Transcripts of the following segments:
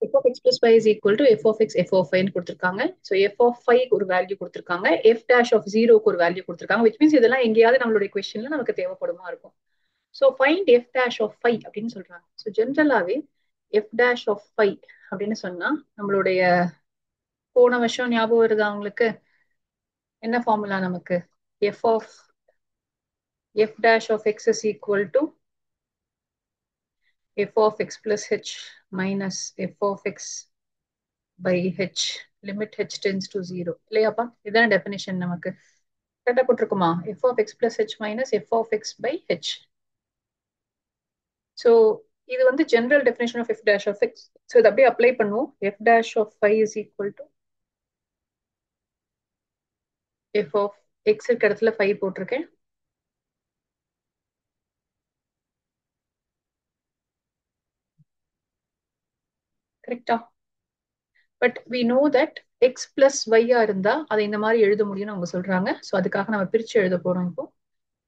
f of x plus y is equal to f of x f of y ன்னு கொடுத்திருக்காங்க. So f of y ஒரு value கொடுத்திருக்காங்க, f dash of 0 க்கு ஒரு value கொடுத்திருக்காங்க, which means இதெல்லாம் எங்கேயாவது நம்மளுடைய கொஸ்டின்ல நமக்கு தேவைப்படுமா இருக்கும். So find f dash of phi அப்படின்னு சொல்றாங்க. So ஜென்ரலாவே f dash of phi அப்படின்னு சொன்னா நம்மளுடைய போன வருஷம் ஞாபகம் வருதா உங்களுக்கு? என்ன ஃபார்முலா நமக்கு? f of f dash of x is equal to f of x plus h minus f of x by h limit h tends to 0 இல்லையாப்பா? இதான் டெஃபினிஷன் நமக்கு. கரெக்டா போட்டிருக்குமா? f of x plus h minus f of x by h. So இது வந்து general definition of f dash of x. So இதை அப்படியே apply பண்ணுவோம். f dash of phi is equal to f of x இருக்க இடத்துல 5 போட்டிருக்கேன். கரெக்டா? But we know that X plus ஒய்யா இருந்தா அதை இந்த மாதிரி எழுத முடியும்னு அவங்க சொல்றாங்க. ஸோ அதுக்காக நம்ம பிரிச்சு எழுத போறோம் இப்போ.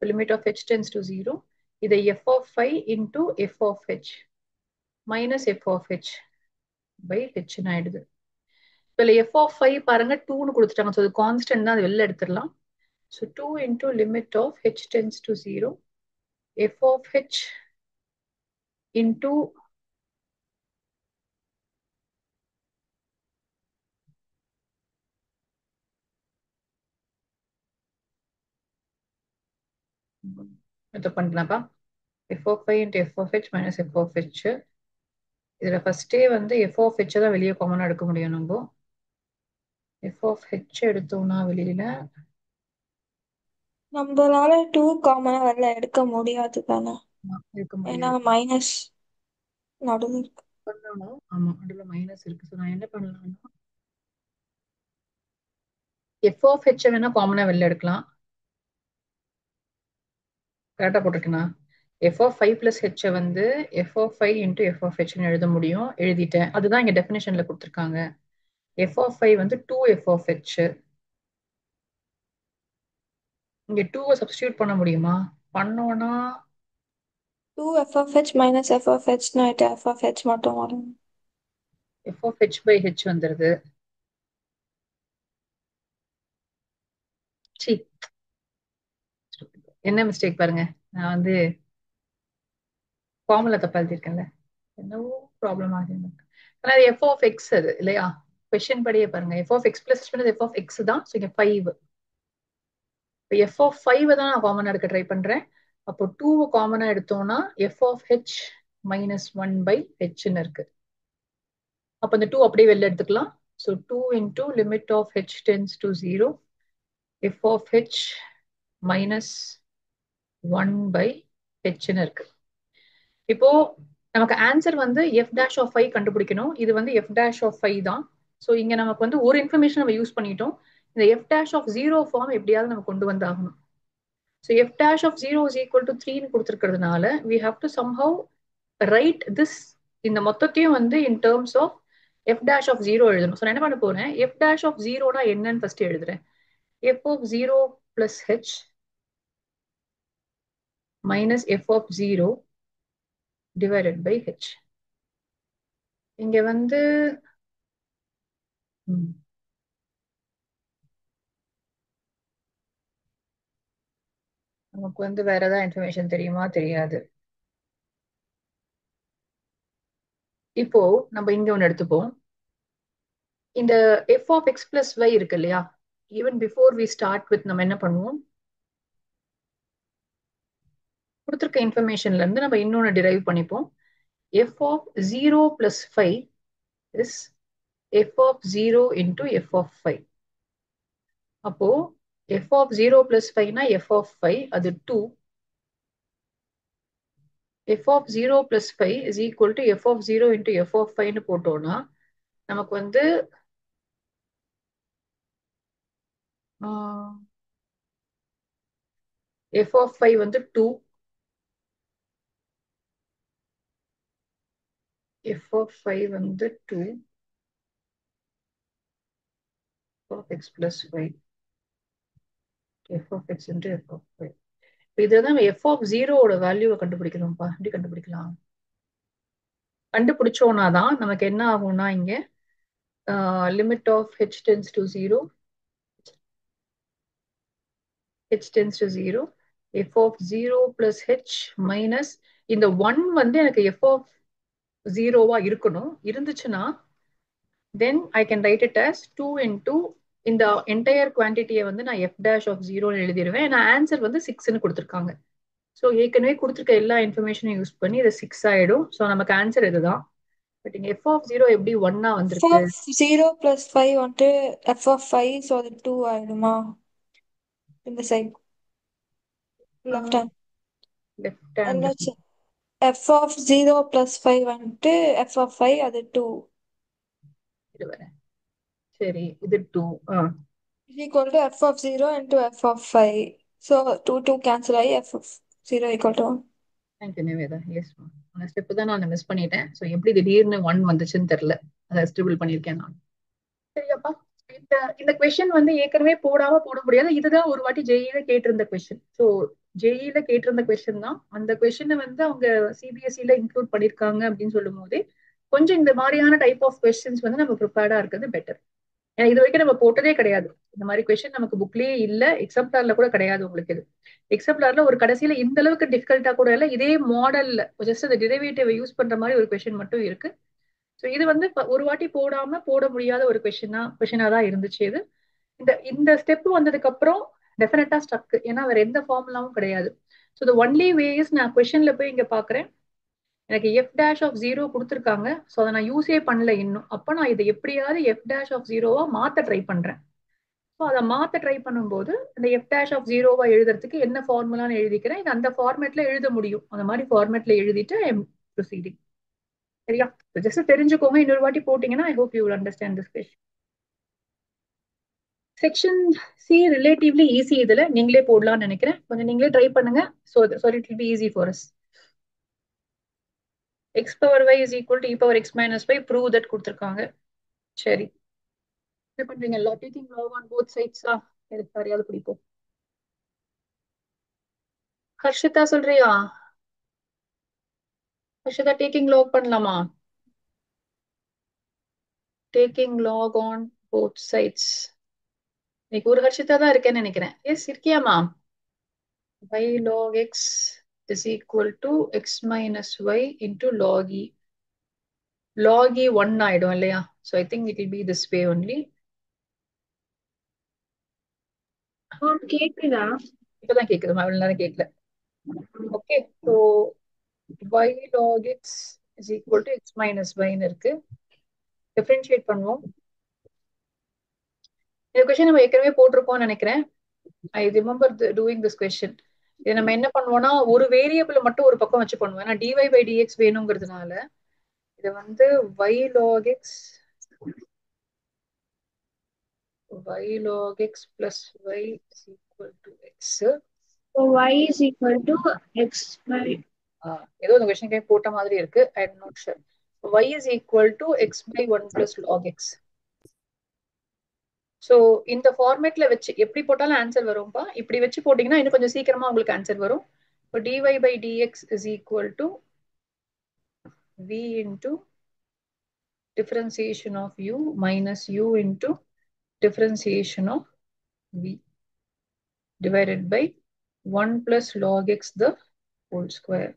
Limit of H tends to 0 இதை F of five into F of H minus F of H by ஹெச்னு ஆயிடுது. இப்போ எஃப் ஆஃப் ஃபைவ் பாருங்க 2ன்னு கொடுத்துட்டாங்க. ஸோ அது கான்ஸ்டன்ட் தான், அது வெளில எடுத்துடலாம். So 2 into limit of H tends to 0 F of H into இது பண்ணலாம்ப்பா. F of five into F of H minus F of H. இதுல ஃபர்ஸ்டே வந்து எஃப் ஆஃப் ஹெச் தான் வெளியே காமனா எடுக்க முடியும் நம்ம. எஃப் ஆஃப் ஹெச் எடுத்தோம்னா வெளியில நம்மளால 2 காமனா வெளில எடுக்க முடியாது தானே, இருக்க ஏன்னா முடியாது. மைனஸ் நடுவில் இருக்கு. பண்ணணும். ஆமா, அதுல மைனஸ் இருக்கு. ஸோ நான் என்ன பண்ணலாம்னா எஃப் ஆஃப் ஹெச் வேணா காமனா வெளில எடுக்கலாம். கரெக்டா போட்டிருக்கேனா? F of five plus H வந்து F of five into F of ஹெச்னு எழுத முடியும். எழுதிட்டேன். அதுதான் இங்க டெஃபினேஷன்ல கொடுத்துருக்காங்க. எஃப் ஆஃப் ஃபைவ் வந்து டூ எஃப் ஆஃப் ஹெச். இங்க டூவை சப்ஸ்டியூட் பண்ண முடியுமா? பண்ணோம்னா 2 F of H minus F of ஹெச்னு எஃப் ஆஃப் ஹெச் மட்டும் வரும். F of H by H வந்துருது. சி, என்ன மிஸ்டேக் பாருங்க. நான் வந்து ஃபார்முலா தப்பா எழுதியிருக்கேன்ல. என்னவோ ப்ராப்ளம் ஆகுது. ஆனா அது எஃப் ஆஃப் எக்ஸ் அது இல்லையா? கொஸ்டின் படியே பாருங்க. F of X plus F of X தான். ஸோ இங்க 5. இப்போ எஃப் ஆஃப் 5 தான் நான் காமனா எடுக்க ட்ரை பண்றேன். அப்போ 2 காமனா எடுத்தோம்னா F of H minus 1 by ஹெச்னு இருக்கு. அப்போ இந்த 2 அப்படியே வெளில எடுத்துக்கலாம். So 2 into limit of H tends to 0 F of H minus 1 by ஹெச்னு இருக்கு. இப்போ நமக்கு ஆன்சர் வந்து எஃப் டேஷ் ஆஃப் 5 கண்டுபிடிக்கணும். இது வந்து எஃப் டேஷ் ஆஃப் 5 தான். ஸோ இங்க நமக்கு வந்து ஒரு இன்ஃபர்மேஷன் நம்ம யூஸ் பண்ணிட்டோம். இந்த எஃப் டேஷ் ஆஃப் 0 ஃபார்ம் எப்படியாவது நம்ம கொண்டு வந்தாகணும். So F dash of 0 is equal to 3ன்னு கொடுத்துருக்கிறதுனால we have to somehow write this. இந்த மொத்தத்தையும் வந்து in terms of F dash of 0 எழுதணும். ஸோ நான் என்ன பண்ண போறேன், எஃப் டேஷ் ஆஃப் 0னா என்னன்னு ஃபர்ஸ்ட் எழுதுறேன். F of 0 plus H minus F of 0 divided by H. இங்க வந்து நமக்கு வந்து வேற ஏதாவது இன்ஃபர்மேஷன் தெரியுமா? தெரியாது. இப்போ நம்ம இங்க ஒன்று எடுத்துப்போம். இந்த F of X plus Y இருக்கு இல்லையா? Even before we start with நம்ம என்ன பண்ணுவோம், கொடுத்துருக்க இன்ஃபர்மேஷன்ல இருந்து நம்ம இன்னொன்னு டிரைவ் பண்ணிப்போம். F of 0 plus 5 is F of 0 into F of 5. அப்போ எஃப் ஆஃப் 0 பிளஸ் 5னா எஃப் ஆஃப் 5 அது 2. F of 0 plus 5 is equal to F of 0 into F of 5ன்னு போட்டோம்னா நமக்கு வந்து எஃப் ஆஃப் 5 வந்து 2, எஃப் ஆஃப் 5 வந்து 2 of x plus y f of x into f of y. இதுதான் f of 0 ஓட வேல்யூவை கண்டுபிடிக்கணும்ப்பா. எப்படி கண்டுபிடிக்கலாம்? கண்டுபிடிச்சோம்னா தான் நமக்கு என்ன ஆகும்னா இங்க limit of h tends to 0, h tends to 0, f of 0 plus h minus இந்த 1 வந்து எனக்கு f ஆஃப் 0வா இருக்கணும். இருந்துச்சுன்னா then I can write it as 2 into இந்த என்டையர் குவான்டிட்டியை வந்து நான் f dash of 0 எழுதிடுவேன். நான் ஆன்சர் வந்து 6ன்னு கொடுத்துருக்காங்க. ஸோ ஏற்கனவே கொடுத்துருக்க எல்லா இன்ஃபர்மேஷனும் யூஸ் பண்ணி இது 6 ஆயிடும். ஸோ நமக்கு ஆன்சர் இதுதான். பட் இங்க f ஆஃப் 0 எப்படி 1ஆ f வந்திருக்கு? of 0 plus 5 வந்துட்டு f of 5 so அது 2 ஆயிடுமா இந்த side left hand left hand என்னாச்சு f of 0 plus 5 வந்துட்டு f of 5 அது 2 இது வரேன். சரி இது 2. is equal to f of 0 into f of 5 so 2 cancel ஆகி f of 0 equal to 1 thank you Nivetha. Yes அந்த ஸ்டெப் தான் நான் மிஸ் பண்ணிட்டேன். ஸோ எப்படி திடீர்னு 1 வந்துச்சுன்னு தெரியல. அதை ஸ்டிபிள் பண்ணியிருக்கேன் நான். சரியாப்பா. இந்த இந்த கொஸ்டின் வந்து ஏற்கனவே போடாம போட முடியாது. இதுதான் ஒரு வாட்டி ஜெயில கேட்டிருந்த கொஸ்டின். ஸோ ஜெயில கேட்டிருந்த கொஸ்டின் தான். அந்த கொஸ்டினை வந்து அவங்க சிபிஎஸ்சில இன்க்ளூட் பண்ணிருக்காங்க அப்படின்னு சொல்லும் போதே கொஞ்சம் இந்த மாதிரியான டைப் ஆஃப் கொஸ்டின்ஸ் வந்து நம்ம ப்ரிப்பேர்டா இருக்கிறது பெட்டர். ஏன்னா இது வரைக்கும் நம்ம போட்டதே கிடையாது. இந்த மாதிரி கொஸ்டின் நமக்கு புக்லயே இல்ல, எக்ஸாம்பிளர்ல கூட கிடையாது உங்களுக்கு. இது எக்ஸாம்பிளர்ல ஒரு கடைசியில இந்த அளவுக்கு டிஃபிகல்ட்டா கூட இல்ல, இதே மாடல்ல ஜஸ்ட் அந்த டெரிவேட்டிவ் யூஸ் பண்ற மாதிரி ஒரு கொஸ்டின் மட்டும் இருக்கு. ஸோ இது வந்து ஒரு வாட்டி போடாம போட முடியாத ஒரு கொஸ்டினா தான் இருந்துச்சு இது. இந்த இந்த ஸ்டெப் வந்ததுக்கு அப்புறம் டெஃபினட்டா ஸ்டக். ஏன்னா வேற எந்த ஃபார்முலாவும் கிடையாது. So the only way is நான் கொஸ்டின்ல போய் இங்க பாக்குறேன். எனக்கு எஃப் டேஷ் ஆஃப் 0 கொடுத்துருக்காங்க. ஸோ அதை நான் யூஸே பண்ணல இன்னும். அப்ப நான் இதை எப்படியாவது எஃப் டேஷ் ஆஃப் 0வா மாத்த ட்ரை பண்றேன். ஸோ அதை மாத்த ட்ரை பண்ணும்போது இந்த எஃப் டேஷ் ஆஃப் 0வா எழுதுறதுக்கு என்ன ஃபார்முலான்னு எழுதிக்கிறேன். இது அந்த ஃபார்மேட்ல எழுத முடியும். அந்த மாதிரி ஃபார்மேட்ல எழுதிட்டு ஐ எம் ப்ரொசீடிங். சரியா? ஜஸ்ட் தெரிஞ்சுக்கோங்க. இன்னொரு வாட்டி போட்டீங்கன்னா I hope you will understand this question. Section C relatively easy. இதுல நீங்களே போடலாம்னு நினைக்கிறேன். கொஞ்சம் நீங்களே ட்ரை பண்ணுங்க. So it will be easy for us. X power y is equal to E power X minus y prove that கொடுத்துருக்காங்க. சரி, என்ன பண்றீங்க? எல்லா டேக்கிங் லாக் ஆன் போத் சைட்ஸா? எனக்கு யாரையாவது பிடிக்கும். ஹர்ஷிதா சொல்றியா? ஹர்ஷிதா டேக்கிங் லாக் பண்ணலாமா? Taking log on both sides. இன்னைக்கு ஒரு ஹர்ஷிதா தான் இருக்கேன்னு நினைக்கிறேன். எஸ் இருக்கியாமா? y log x is equal to x minus y into log e. log e 1 ஆயிடும் இல்லையா? So I think it will be this way only. கேக்குதா இப்பதான் கேக்குது, அவ்வளவு நேரம் கேட்கல. Okay, so y log x is equal to x minus y ன்னு இருக்கு. டிஃபரன்ஷியேட் பண்ணுவோம். இந்த கொஸ்டின் நம்ம ஏற்கனவே போட்டிருக்கோம்னு நினைக்கிறேன். I remember doing this question. இது நம்ம என்ன பண்ணுவோம்னா ஒரு வேரியபிள் மட்டும் ஒரு பக்கம் வச்சு பண்ணுவோம். ஏன்னா dy by dx வேணுங்கிறதுனால இது வந்து y log x plus y is equal to x. so y is equal to x by ஏதோ இந்த கொஸ்டின் போட்ட மாதிரி இருக்கு. I am not sure. y is equal to x by 1 plus log x. So இந்த ஃபார்மேட்ல வச்சு எப்படி போட்டாலும் answer வரும்பா. இப்படி வச்சு போட்டீங்கன்னா இன்னும் கொஞ்சம் சீக்கிரமா உங்களுக்கு ஆன்சர் வரும். இப்போ dy by dx is equal to v into differentiation of u minus u into differentiation of v divided by 1 plus log x the whole square.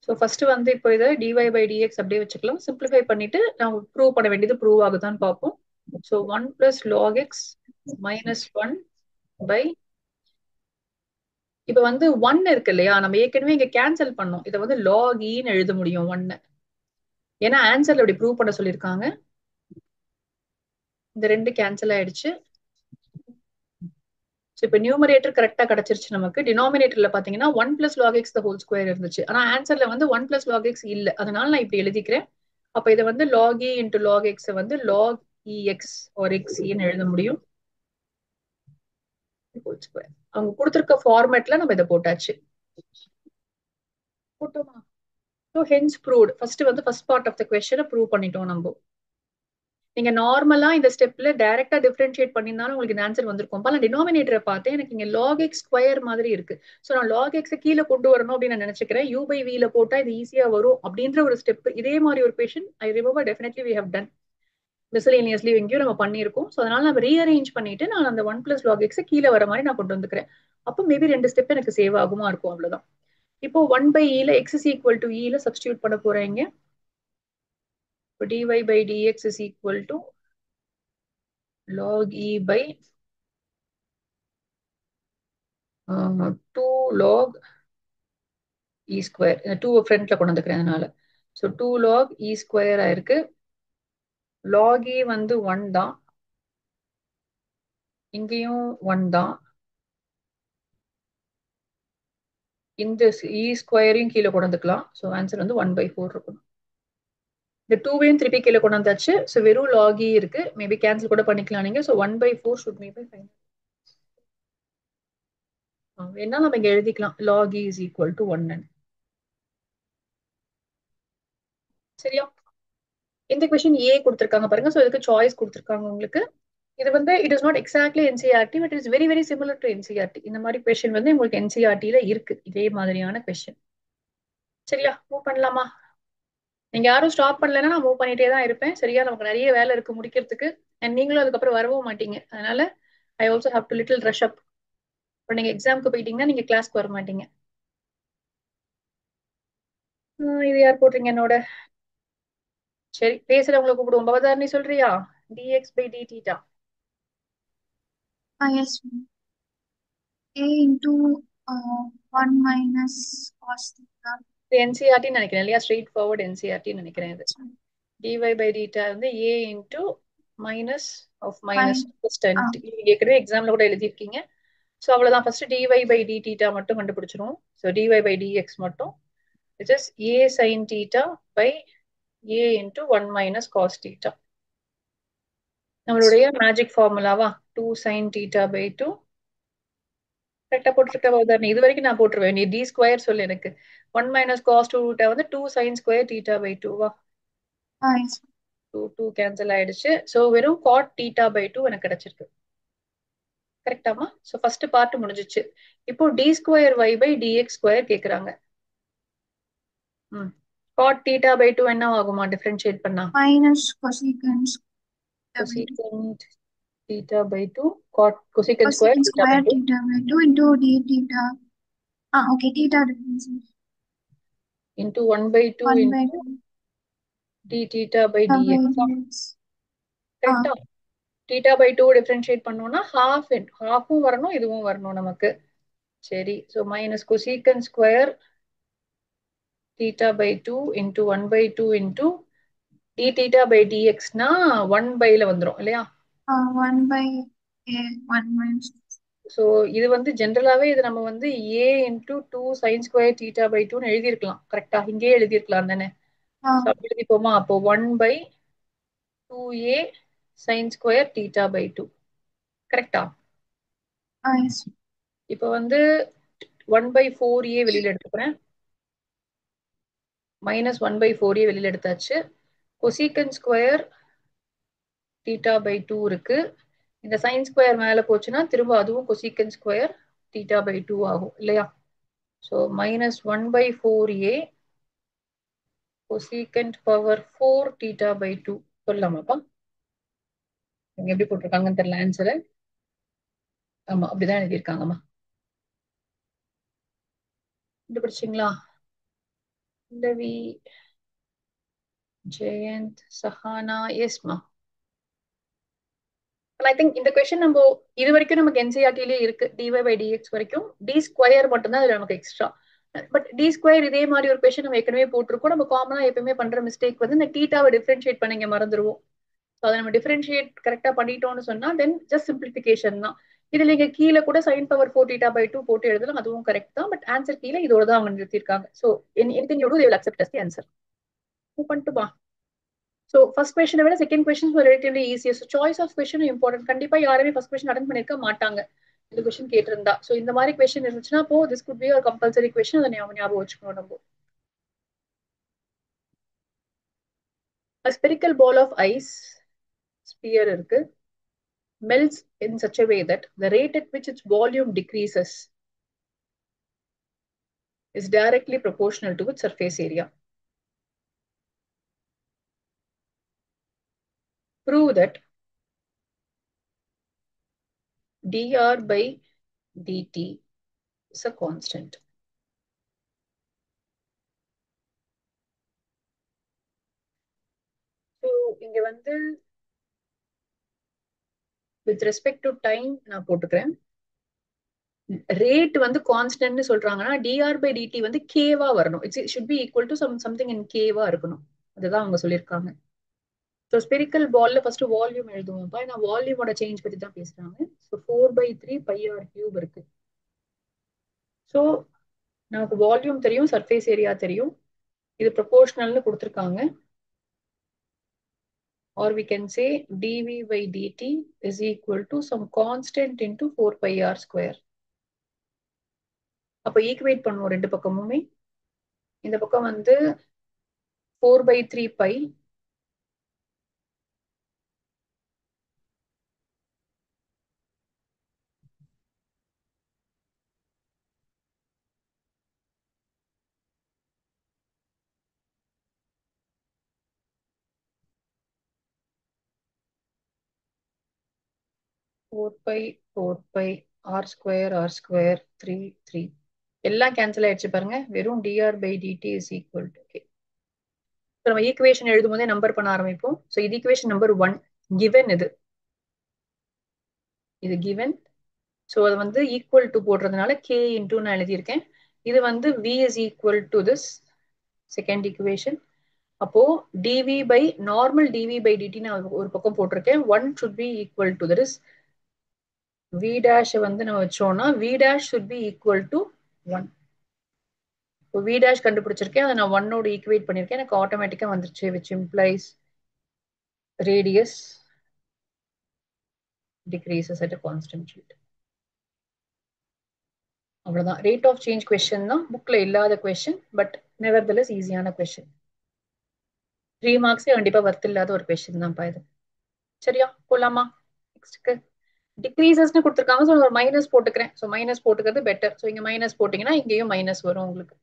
So first வந்து இப்போ இதை dy by dx அப்படியே வச்சுக்கலாம். Simplify பண்ணிட்டு நம்ம prove பண்ண வேண்டியது prove ஆகுதான்னு பார்ப்போம். So 1 plus log x minus 1 by இப்ப வந்து 1 இருக்கு இல்லையா? நம்ம ஏற்கனவே இங்க கேன்சல் பண்ணோம். இதை வந்து log ன்னு எழுத முடியும் 1. ஏன்னா ஆன்சர்ல அப்படி ப்ரூவ் பண்ண சொல்லியிருக்காங்க. இந்த 2 கேன்சல் ஆயிடுச்சு. இப்ப நியூமரேட்டர் கரெக்டா கிடைச்சிருச்சு நமக்கு. டினாமினேட்டர்ல பாத்தீங்கன்னா 1 plus log x the whole square இருந்துச்சு. ஆனா ஆன்சர்ல வந்து 1 plus log x இல்ல. அதனால நான் இப்படி எழுதிக்கிறேன். அப்ப இதை வந்து log e into log x வந்து log ex or x ன்னு எழுத முடியும். whole square. அவங்க கொடுத்திருக்க ஃபார்மேட்ல நம்ம இதை போட்டாச்சு. போட்டோமா? So hence proved. ஃபர்ஸ்ட் வந்து ஃபர்ஸ்ட் பார்ட் ஆஃப் த கொஸ்டினை ப்ரூவ் பண்ணிட்டோம் நம்ம. நீங்க நார்மலா இந்த ஸ்டெப்ல டைரக்டா டிஃபரன்ஷியேட் பண்ணியிருந்தாலும் உங்களுக்கு இந்த ஆன்சர் வந்திருக்கும். நான் டினாமினேட்டரை பார்த்தேன், எனக்கு இங்க லாக் எக்ஸ் ஸ்கொயர் மாதிரி இருக்கு. ஸோ நான் லாக் எக்ஸ் கீழே கொண்டு வரணும் அப்படின்னு நான் நினைச்சுக்கிறேன். யூ பை வில போட்டா இது ஈஸியா வரும் அப்படின்ற ஒரு ஸ்டெப். இதே மாதிரி ஒரு question I remember definitely we have done miscellaneously எங்கேயும் நம்ம பண்ணியிருக்கோம். ஸோ அதனால நம்ம ரீஅரேஞ்ச் பண்ணிட்டு நான் அந்த ஒன் பிளஸ் லாக் எக்ஸ் கீழே வர மாதிரி நான் கொண்டு வந்துக்கிறேன். அப்போ மேபி 2 ஸ்டெப் எனக்கு சேவ் ஆகுமா இருக்கும், அவ்வளவுதான். இப்போ 1/e x is equal to e ல சப்ஸ்டியூட் பண்ண போறீங்க. இப்போ dy by dx is equal to log e by 2 log e square. 2 ஃப்ரண்ட்ல கொண்டு வந்துக்கிறேன் அதனால. ஸோ 2 log e ஸ்கொயர் ஆயிருக்கு. log e வந்து 1 தான், இங்கேயும் 1 தான். இந்த e ஸ்கொயரையும் கீழே கொண்டு வந்துக்கலாம். ஸோ ஆன்சர் வந்து 1/4 இருக்கும். இந்த 2வையும் திருப்பி கீழே கொண்டு வந்தாச்சு. ஸோ வெறும் log e இருக்கு. மேபி கேன்சல் கூட பண்ணிக்கலாம் நீங்க. So 1/4 should be by 5. வேணா நம்ம இங்க எழுதிக்கலாம் log e is equal to 1. சரியா? இந்த கொஸ்டின் ஏ கொடுத்திருக்காங்க பாருங்க. ஸோ இதுக்கு சாய்ஸ் கொடுத்திருக்காங்க உங்களுக்கு. இது வந்து it is not exactly NCERT, but it's very very similar to NCERT. இந்த மாதிரி கொஸ்டின் வந்து உங்களுக்கு என்சிஆர்டில இருக்கு, இதே மாதிரியான கொஸ்டின். சரியா? மூவ் பண்ணலாமா? நீங்க யாரும் ஸ்டாப் பண்ணலன்னா நான் மூவ் பண்ணிட்டே தான் இருப்பேன். சரியா? நமக்கு நிறைய வேலை இருக்கு முடிக்கிறதுக்கு. அண்ட் நீங்களும் அதுக்கப்புறம் வரவும் மாட்டீங்க. அதனால I also have to little rush up. இப்போ நீங்க எக்ஸாம்க்கு போயிட்டீங்கன்னா நீங்க கிளாஸ்க்கு வர மாட்டீங்க. இது யார் போடுறீங்க என்னோட? சரி, பேசுறவங்களை கூப்பிடுவோம். பவதாரணி சொல்றியா? dx by d theta. Yes, a into 1 minus cos theta. இது என்சிஆர்டி நினைக்கிறேன் இல்லையா? ஸ்ட்ரெயிட் ஃபார்வர்ட் என்சிஆர்டி நினைக்கிறேன் இது. dy by deta வந்து a into minus of minus Fine. tan. ஏற்கனவே எக்ஸாம்ல கூட எழுதியிருக்கீங்க. ஸோ அவ்வளவுதான். First dy by d theta மட்டும் கண்டுபிடிச்சிரும். ஸோ dy by dx மட்டும் which is a sin theta by a into 1 minus cos theta. நம்மளுடைய மேஜிக் ஃபார்முலாவா 2 sin theta by 2. கரெக்டா போட்டிருக்க உதாரணி. இது வரைக்கும் நான் போட்டுருவேன். நீ டி ஸ்கொயர் சொல்லு எனக்கு. 1 minus cos 2 theta வந்து 2 sin square theta by 2 வா. Yes. 2 2 கேன்சல் ஆயிடுச்சு. ஸோ வெறும் cot theta by 2 எனக்கு கிடைச்சிருக்கு. கரெக்டாமா? ஸோ ஃபர்ஸ்ட் பார்ட் முடிஞ்சிச்சு. இப்போ D square y by dx square கேக்குறாங்க. cot theta by 2 என்ன ஆகுமா டிஃபரன்ஷியேட் பண்ணா? Minus cosecant cosecant theta by 2 cosecant square cosecant theta by square 2 theta by 2 into d theta. Okay, theta difference. into 1/2 1 by into 2 d theta by by dx. dx. கரெக்டா? theta by 2 differentiate பண்ணோம்னா ஹாஃபும் வரணும், இதுவும் வரணும் நமக்கு. சரி, so minus cosecant square theta by 2 into 1/2 into d theta by dx னா 1 by-ல வந்துரும் இல்லையா? 1 by a 1 minus. ஸோ இது வந்து ஜென்ரலாவே இது நம்ம வந்து a into 2 sin square theta by 2ன்னு எழுதியிருக்கலாம். கரெக்டா? இங்கேயே எழுதியிருக்கலாம் தானே? ஸோ அப்படி எழுதிப்போமா? அப்போ 1/2a sin square theta by 2. கரெக்டா? Yes. இப்போ வந்து 1/4a வெளியில எடுத்துக்கிறேன். மைனஸ் 1/4a வெளியில எடுத்தாச்சு. கொசீக்கன் ஸ்கொயர் தீட்டா பை 2 இருக்கு. இந்த சைன் ஸ்கொயர் மேல போச்சுன்னா திரும்ப அதுவும் கொசீக்கன் ஸ்கொயர் தீட்டா பை 2 ஆகும் இல்லையா? So minus 1/4a cosecant power 4 theta by 2 சொல்லலாமாப்பா? இங்க எப்படி போட்டிருக்காங்கன்னு தெரியல ஆன்சரு. ஆமா, அப்படிதான் எழுதியிருக்காங்கம்மா. கண்டுபிடிச்சிங்களா? ரவி, ஜெயந்த், சஹானா, எஸ்மா. ஐ திங்க் இந்த கொஸ்டின் நம்ம இது வரைக்கும் நமக்கு என்சிஆர்டிலே இருக்கு. டிஒய் பை டிஎக்ஸ் வரைக்கும். டி ஸ்கொயர் மட்டும்தான் இதுல நமக்கு எக்ஸ்ட்ரா. பட் டி ஸ்கொயர் இதே மாதிரி ஒரு கொஸ்டின் நம்ம ஏற்கனவே போட்டிருக்கோம். நம்ம காமனா எப்பவுமே பண்ற மிஸ்டேக் வந்து இந்த தீட்டாவை டிஃபரன்ஷியேட் பண்ண இங்க மறந்துடுவோம். ஸோ அதை நம்ம டிஃபரன்ஷியேட் கரெக்டா பண்ணிட்டோம்னு சொன்னா தென் ஜஸ்ட் சிம்பிளிஃபிகேஷன் தான். இதுல இங்க கீழே கூட சைன் பவர் 4 தீட்டா பை 2 போட்டு எழுதலாம், அதுவும் கரெக்ட் தான். பட் ஆன்சர் கீழே இதோட தான் அவங்க நிறுத்திருக்காங்க. So anything you do they will accept as the answer. Move பண்ணிட்டுமா? ஸோ ஃபர்ஸ்ட் கொஸ்டினை விட second question relatively easier. So choice of question important. கண்டிப்பா யாருமே ஃபர்ஸ்ட் கொஸ்டின் அட்டன் பண்ணிருக்க மாட்டாங்க இந்த கொஸ்டின் கேட்டிருந்தா. ஸோ இந்த மாதிரி கொஸ்டின் இருந்துச்சுன்னா அப்போ திஸ் குட் பி ஒரு கம்பல்சரி கொஸ்டின். அதை ஞாபகம் வச்சுக்கணும் நம்ம. A spherical ball of ice sphere இருக்கு, melts in such a way that the rate at which its volume decreases is directly proportional to its surface area. Prove that dr by dt is a constant. So இங்க வந்து with respect to time நான் போட்டுக்கிறேன். Rate வந்து கான்ஸ்டன்ட்னு சொல்றாங்கன்னா dr by dt வந்து கேவா வரணும். It should be equal to something in கேவா இருக்கணும். அதுதான் அவங்க சொல்லியிருக்காங்க. ஸோ ஸ்பெரிக்கல் பால்ல ஃபர்ஸ்ட் வால்யூம் எழுதுவோம்ப்பா. நான் வால்யூமோட சேஞ்ச் பத்தி தான் பேசுறாங்க. ஸோ 4/3 πr கியூப் இருக்கு. ஸோ நமக்கு வால்யூம் தெரியும், சர்ஃபேஸ் ஏரியா தெரியும். இது ப்ரொபோர்ஷனல்னு கொடுத்துருக்காங்க. Or we can say dv by dt is equal to some constant into 4πr square. அப்ப ஈக்குவேட் பண்ணுவோம் ரெண்டு பக்கமுமே. இந்த பக்கம் வந்து 4/3 பை 4π r square 3 எல்லாம் கேன்சல் ஆயிடுச்சு பாருங்க. வெறும் dr by dt is equal to k. நம்ம ஈக்குவேஷன் எழுதும் போதே நம்பர் பண்ண ஆரம்பிப்போம். ஸோ இது ஈக்குவேஷன் நம்பர் 1 கிவன். இது கிவன். ஸோ அது வந்து ஈக்குவல் டு போடுறதுனால k இன்டூ நான் எழுதியிருக்கேன். இது வந்து v is equal to this second equation. அப்போ dv by normal dv by dt நான் ஒரு பக்கம் போட்டிருக்கேன். 1 should be equal to that is v dash வந்து நம்ம வச்சோம்னா v dash should be equal to 1. இப்போ v dash கண்டுபிடிச்சிருக்கேன். அதை நான் 1 ஓட ஈக்குவேட் பண்ணியிருக்கேன். எனக்கு ஆட்டோமேட்டிக்கா வந்துருச்சு, which implies radius decreases at a constant rate. அவ்வளவுதான். ரேட் ஆஃப் சேஞ்ச் கொஸ்டின் தான், புக்ல இல்லாத கொஸ்டின். பட் நெவர்தலஸ் ஈஸியான கொஸ்டின். 3 மார்க்ஸே கண்டிப்பா வர்த் இல்லாத ஒரு கொஸ்டின் தான் இது. சரியா, போலாமா நெக்ஸ்ட்க்கு? டிக்ரீசஸ்னு கொடுத்துருக்காங்க. ஸோ ஒரு மைனஸ் போட்டுக்கிறேன். ஸோ மைனஸ் போட்டுக்கிறது பெட்டர். ஸோ இங்க மைனஸ் போட்டீங்கன்னா இங்கேயும் மைனஸ் வரும் உங்களுக்கு.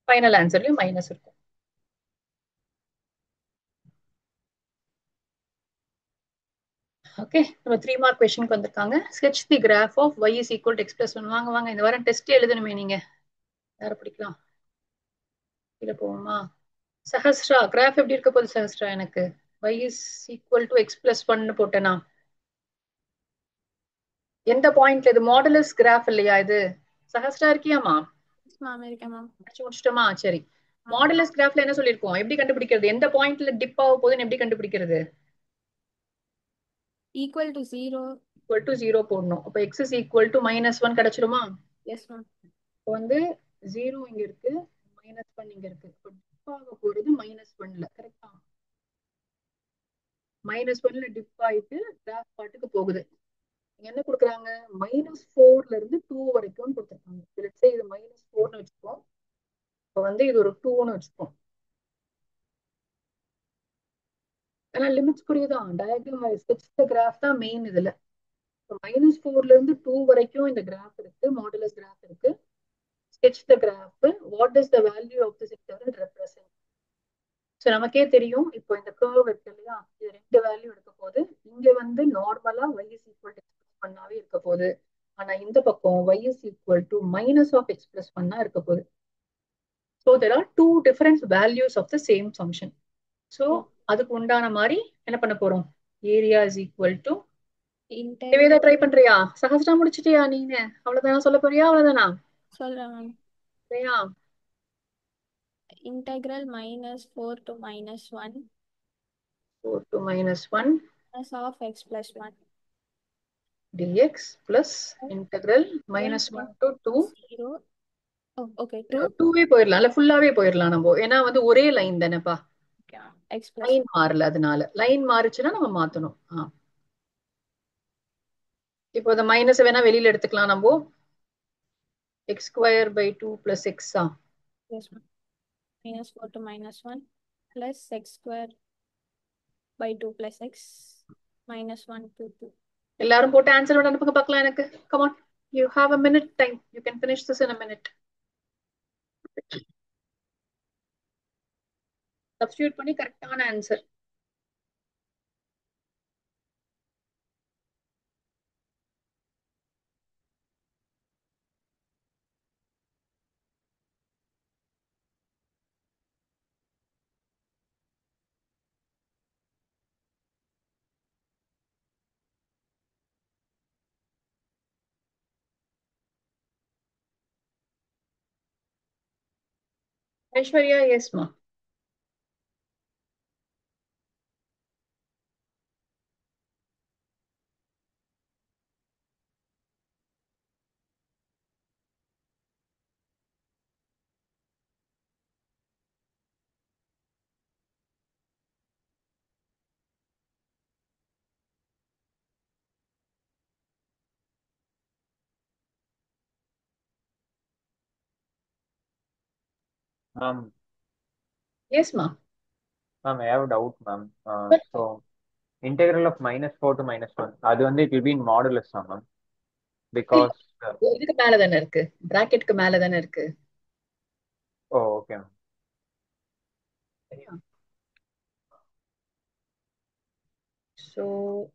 ஃபைனல் ஆன்சர்லயும் மைனஸ் இருக்கும். ஓகே, நம்ம 3 மார்க் கொஸ்டினுக்கு வந்திருக்காங்க. sketch the graph of y is equal to x plus 1. வாங்க வாங்க, இந்த வாரம் டெஸ்ட் எழுதணுமே நீங்க. யாரை பிடிக்கலாம்? கீழே போவோமா? சஹஸ்ரா கிராஃப் எப்படி இருக்க போகுது சஹஸ்ரா? எனக்கு y is equal to x plus 1 போட்டேனா? எந்த பாயிண்ட்ல? இது மாடுலஸ் கிராஃப் இல்லையா இது? சஹஸ்ரா இருக்கியாமா? முடிச்சிட்டோமா? சரி. மாடுலஸ் கிராஃப்ல என்ன சொல்லிருக்கோம்? எப்படி கண்டுபிடிக்கிறது? எந்த பாயிண்ட்ல டிப் ஆக போகுதுன்னு எப்படி கண்டுபிடிக்கிறது? equal to 0. equal to 0 போடணும். அப்ப x is equal to -1 கிடைச்சிருமா? Yes ma'am. இப்போ வந்து 0 இங்க இருக்கு, -1 இங்க இருக்கு. இப்போ டிப் ஆக போறது -1ல. கரெக்டா? -1ல டிப் ஆயிட்டு கிராஃப் பாட்டுக்கு போகுது. என்ன கொடுக்குறாங்க? -4ல இருந்து 2 வரைக்கும் கொடுத்துருக்காங்க. let's say இது -4னு வச்சுப்போம். இப்போ வந்து இது ஒரு 2னு வச்சுப்போம். ஆனா லிமிட்ஸ் புரியுதா? டயக்ராம் sketch the graph தான் மெயின் இதுல. -4ல இருந்து 2 வரைக்கும் இந்த கிராஃப் இருக்கு, மாடுலஸ் கிராஃப் இருக்கு. sketch the graph. what is the value of this interval represent? So நமக்கே தெரியும். இப்போ இந்த கர்வ் இருக்கு இல்லையா, இது 2 வேல்யூ எடுக்க போகுது. இங்க வந்து நார்மலா y is equal to x plus 1 இருக்க போகுது. ஆனா இந்த பக்கம் y is equal to minus of x plus 1 இருக்க போகுது. So there are two different values of the same function. So அதுக்கு உண்டான மாதிரி என்ன பண்ண போறோம்? ஏரியா is equal to இதை ட்ரை பண்றியா? சஹஸ்ரா முடிச்சிட்டியா நீங்க? அவ்வளவுதானா சொல்ல போறியா? அவ்வளவுதானா சொல்றேன். சரியா? Integral -4 to -1 4 to -1 plus of x plus 1 dx plus integral -1 to 2 0. Oh, okay, 2 2வே போயிடலாம், இல்ல ஃபுல்லாவே போயிடலாம் நம்ம. ஏன்னா வந்து ஒரே லைன் தானேப்பா, x plus லைன் மாறல. அதனால லைன் மாறுச்சுன்னா நம்ம மாத்தணும். இப்போ இந்த மைனஸ் வேணா வெளியில எடுத்துக்கலாம் நம்ம. x square by 2 plus x yes -4 to -1 plus x square by 2 plus x minus 1 to 2. எல்லாரும் போட்டு ஆன்சர் அனுப்புங்க பார்க்கலாம் எனக்கு. Come on, you have a minute time, you can finish this in a minute. Substitute பண்ணி கரெக்டான answer. Aishwarya, yes ma'am. Ma'am, yes ma'am. ma'am, I have a doubt, ma'am. So integral of -4 to -1, அது வந்து it will be in modulus, ma'am. Because இதுக்கு மேல தானே இருக்கு, பிராக்கெட்டுக்கு மேல தானே இருக்கு. oh, okay, ma'am. சரியா? ஸோ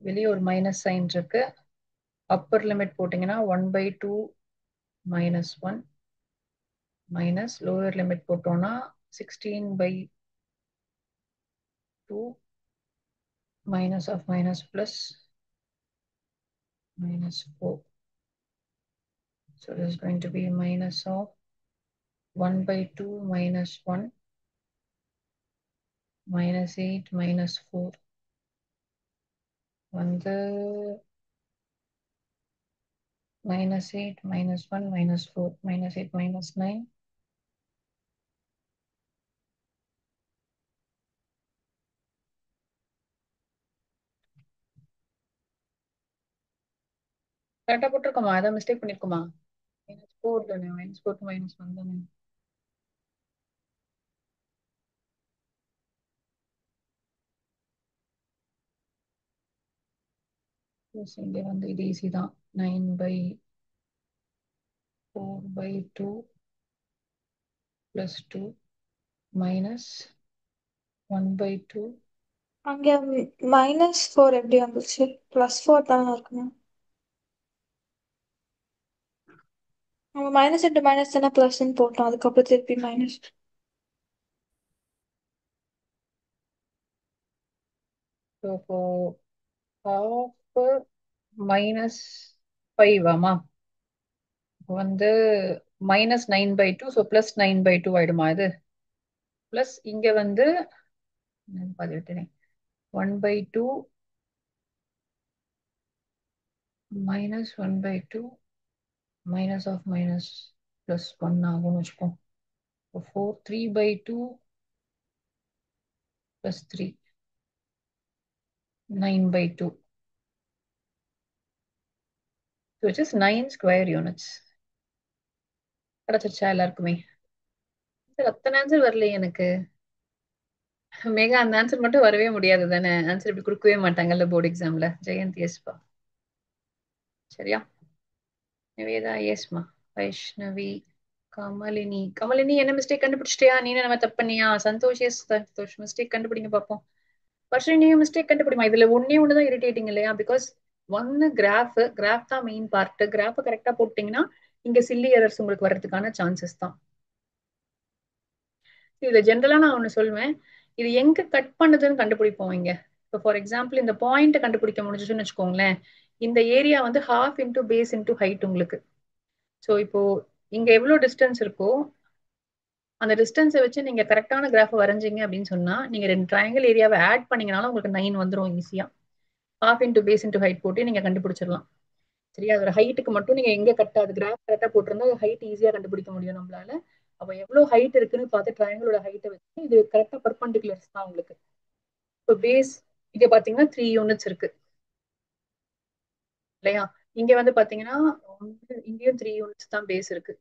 வெளியே ஒரு மைனஸ் சைன் இருக்கு. அப்பர் லிமிட் போட்டீங்கன்னா 1/2 -1 மைனஸ் லோவர் லிமிட் போட்டோம்னா 16/2 minus of minus plus -4. So this is going to be minus of 1/2 -1 -8 -4 வந்து -8 -1 -4 -8 -9 கரெக்டா போட்டிருக்கோமா? ஏதாவது மிஸ்டேக் பண்ணிருக்கோமா? -4 தானே, -4 to -1 தானே. Yes, இங்க வந்து இது ஈஸி தான். 9/4/2 plus 2 minus 1/2. அங்க -4 எப்படி வந்துச்சு? +4 தானே இருக்கணும். நம்ம மைனஸ் இன்ட்டு மைனஸ் தானே ப்ளஸ்ன்னு போட்டோம், அதுக்கப்புறம் திருப்பி மைனஸ். இப்போ half -5 ஆமா வந்து -9/2, ஸோ +9/2 ஆயிடுமா இது? பிளஸ் இங்க வந்து பாதி விட்டேனே 1/2 -1/2 minus of minus plus 1 ஆகும்னு வச்சுக்கோம். 4 3/2 plus 3 9/2, which is 9 square units. கிடைச்சிருச்சா எல்லாருக்குமே? சார் அத்தனை ஆன்சர் வரலையே எனக்கு. மேகா, அந்த ஆன்சர் மட்டும் வரவே முடியாது தானே? ஆன்சர் இப்படி கொடுக்கவே மாட்டாங்கல்ல போர்டு எக்ஸாம்ல. ஜெயந்த் எஸ்பா. சரியா? நிவேதா எஸ்மா. வைஷ்ணவி, கமலினி. கமலினி என்ன மிஸ்டேக் கண்டுபிடிச்சிட்டியா? நீ நம்ம தப்பு பண்ணியா? சந்தோஷ், எஸ் சந்தோஷ். மிஸ்டேக் கண்டுபிடிங்க பார்ப்போம். வருஷம் நீங்க மிஸ்டேக் கண்டுபிடிமா. இதுல ஒண்ணுதான் இரிட்டேட்டிங் இல்லையா? பிகாஸ் ஒன்னு கிராஃப் தான் மெயின் பார்ட். கிராஃப் கரெக்டா போட்டீங்கன்னா இங்க சில்லி எரர்ஸ் உங்களுக்கு வர்றதுக்கான சான்சஸ் தான். இதுல ஜென்ரலா நான் ஒண்ணு சொல்லுவேன், இது எங்க கட் பண்ணுதுன்னு கண்டுபிடிப்போம் இங்க. இப்போ ஃபார் எக்ஸாம்பிள் இந்த பாயிண்ட் கண்டுபிடிக்க முடிஞ்சுச்சுன்னு வச்சுக்கோங்களேன், இந்த ஏரியா வந்து half into base into height உங்களுக்கு. ஸோ இப்போ இங்க எவ்வளவு டிஸ்டன்ஸ் இருக்கோ அந்த டிஸ்டன்ஸை வச்சு நீங்க கரெக்டான கிராஃப் வரைஞ்சீங்க அப்படின்னு சொன்னா நீங்க 2 ட்ரையாங்கிள் ஏரியாவை ஆட் பண்ணீங்கனாலும் உங்களுக்கு 9 வந்துடும் ஈஸியா. Half into base into height போட்டு நீங்க கண்டுபிடிச்சிடலாம். சரியா? அதோட ஹைட்டுக்கு மட்டும் நீங்க எங்க கட்டாது கிராஃப் கரெக்டா போட்டிருந்தா ஹைட் ஈஸியா கண்டுபிடிக்க முடியும் நம்மளால. அப்ப எவ்வளவு ஹைட் இருக்குன்னு பார்த்து ட்ரையாங்கிளோட ஹைட்டை வச்சு இது கரெக்டா பர்பண்டிகுலர்ஸ் தான் உங்களுக்கு. இப்போ பேஸ் இங்க பாத்தீங்கன்னா 3 யூனிட்ஸ் இருக்கு இல்லையா? இங்க வந்து பாத்தீங்கன்னா இங்கேயும் 3 யூனிட்ஸ் தான் பேஸ் இருக்கு.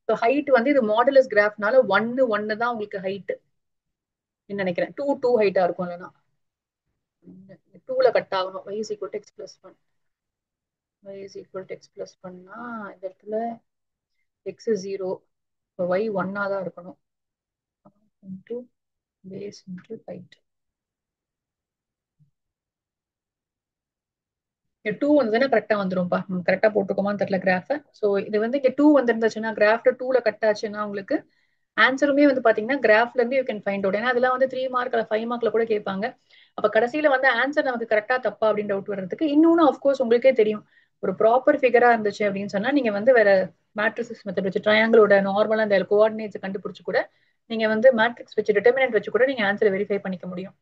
ஸோ ஹைட் வந்து இது மாடுலஸ் கிராஃப்னால 1 1 தான் உங்களுக்கு ஹைட் நினைக்கிறேன். 2 2 ஹைட்டா இருக்கும் இல்லைன்னா. 2ல கட் ஆகணும். y is equal to x plus 1. y is equal to x plus 1னா இந்த இடத்துல x 0, y 1ஆ தான் இருக்கணும். into base into height. 2 வந்து கரெக்டா வந்துரும்பா. கரெக்டா போட்டுக்கோமான்னு தெரியல கிராஃப். ஸோ இது வந்து இங்க 2 வந்துருந்துச்சுன்னா கிராஃப்ல 2ல கட் ஆச்சுன்னா உங்களுக்கு ஆன்சருமே வந்து பாத்தீங்கன்னா கிராஃப்ல இருந்து யூ கேன் ஃபைண்ட் அவுட். ஏன்னா அதெல்லாம் வந்து 3 மார்க்ல 5 மார்க்ல கூட கேட்பாங்க. அப்ப கடைசியில வந்து ஆன்சர் நமக்கு கரெக்டா தப்பா அப்படின்னு டவுட் வர்றதுக்கு இன்னொன்னு ஆஃப்கோர்ஸ் உங்களுக்கே தெரியும். ஒரு ப்ராப்பர் ஃபிகரா இருந்துச்சு அப்படின்னு சொன்னா நீங்க வந்து வேற மேட்ரிக்ஸ் மெத்தட் வச்சு ட்ரையாங்கிளோட நார்மலா இந்த கோஆர்டினேட்ஸ் கண்டுபிடிச்சு கூட நீங்க வந்து மேட்ரிக்ஸ் வச்சு டிட்டர்மினன்ட் வச்சு கூட நீங்க ஆன்சரை வெரிஃபை பண்ணிக்க முடியும்.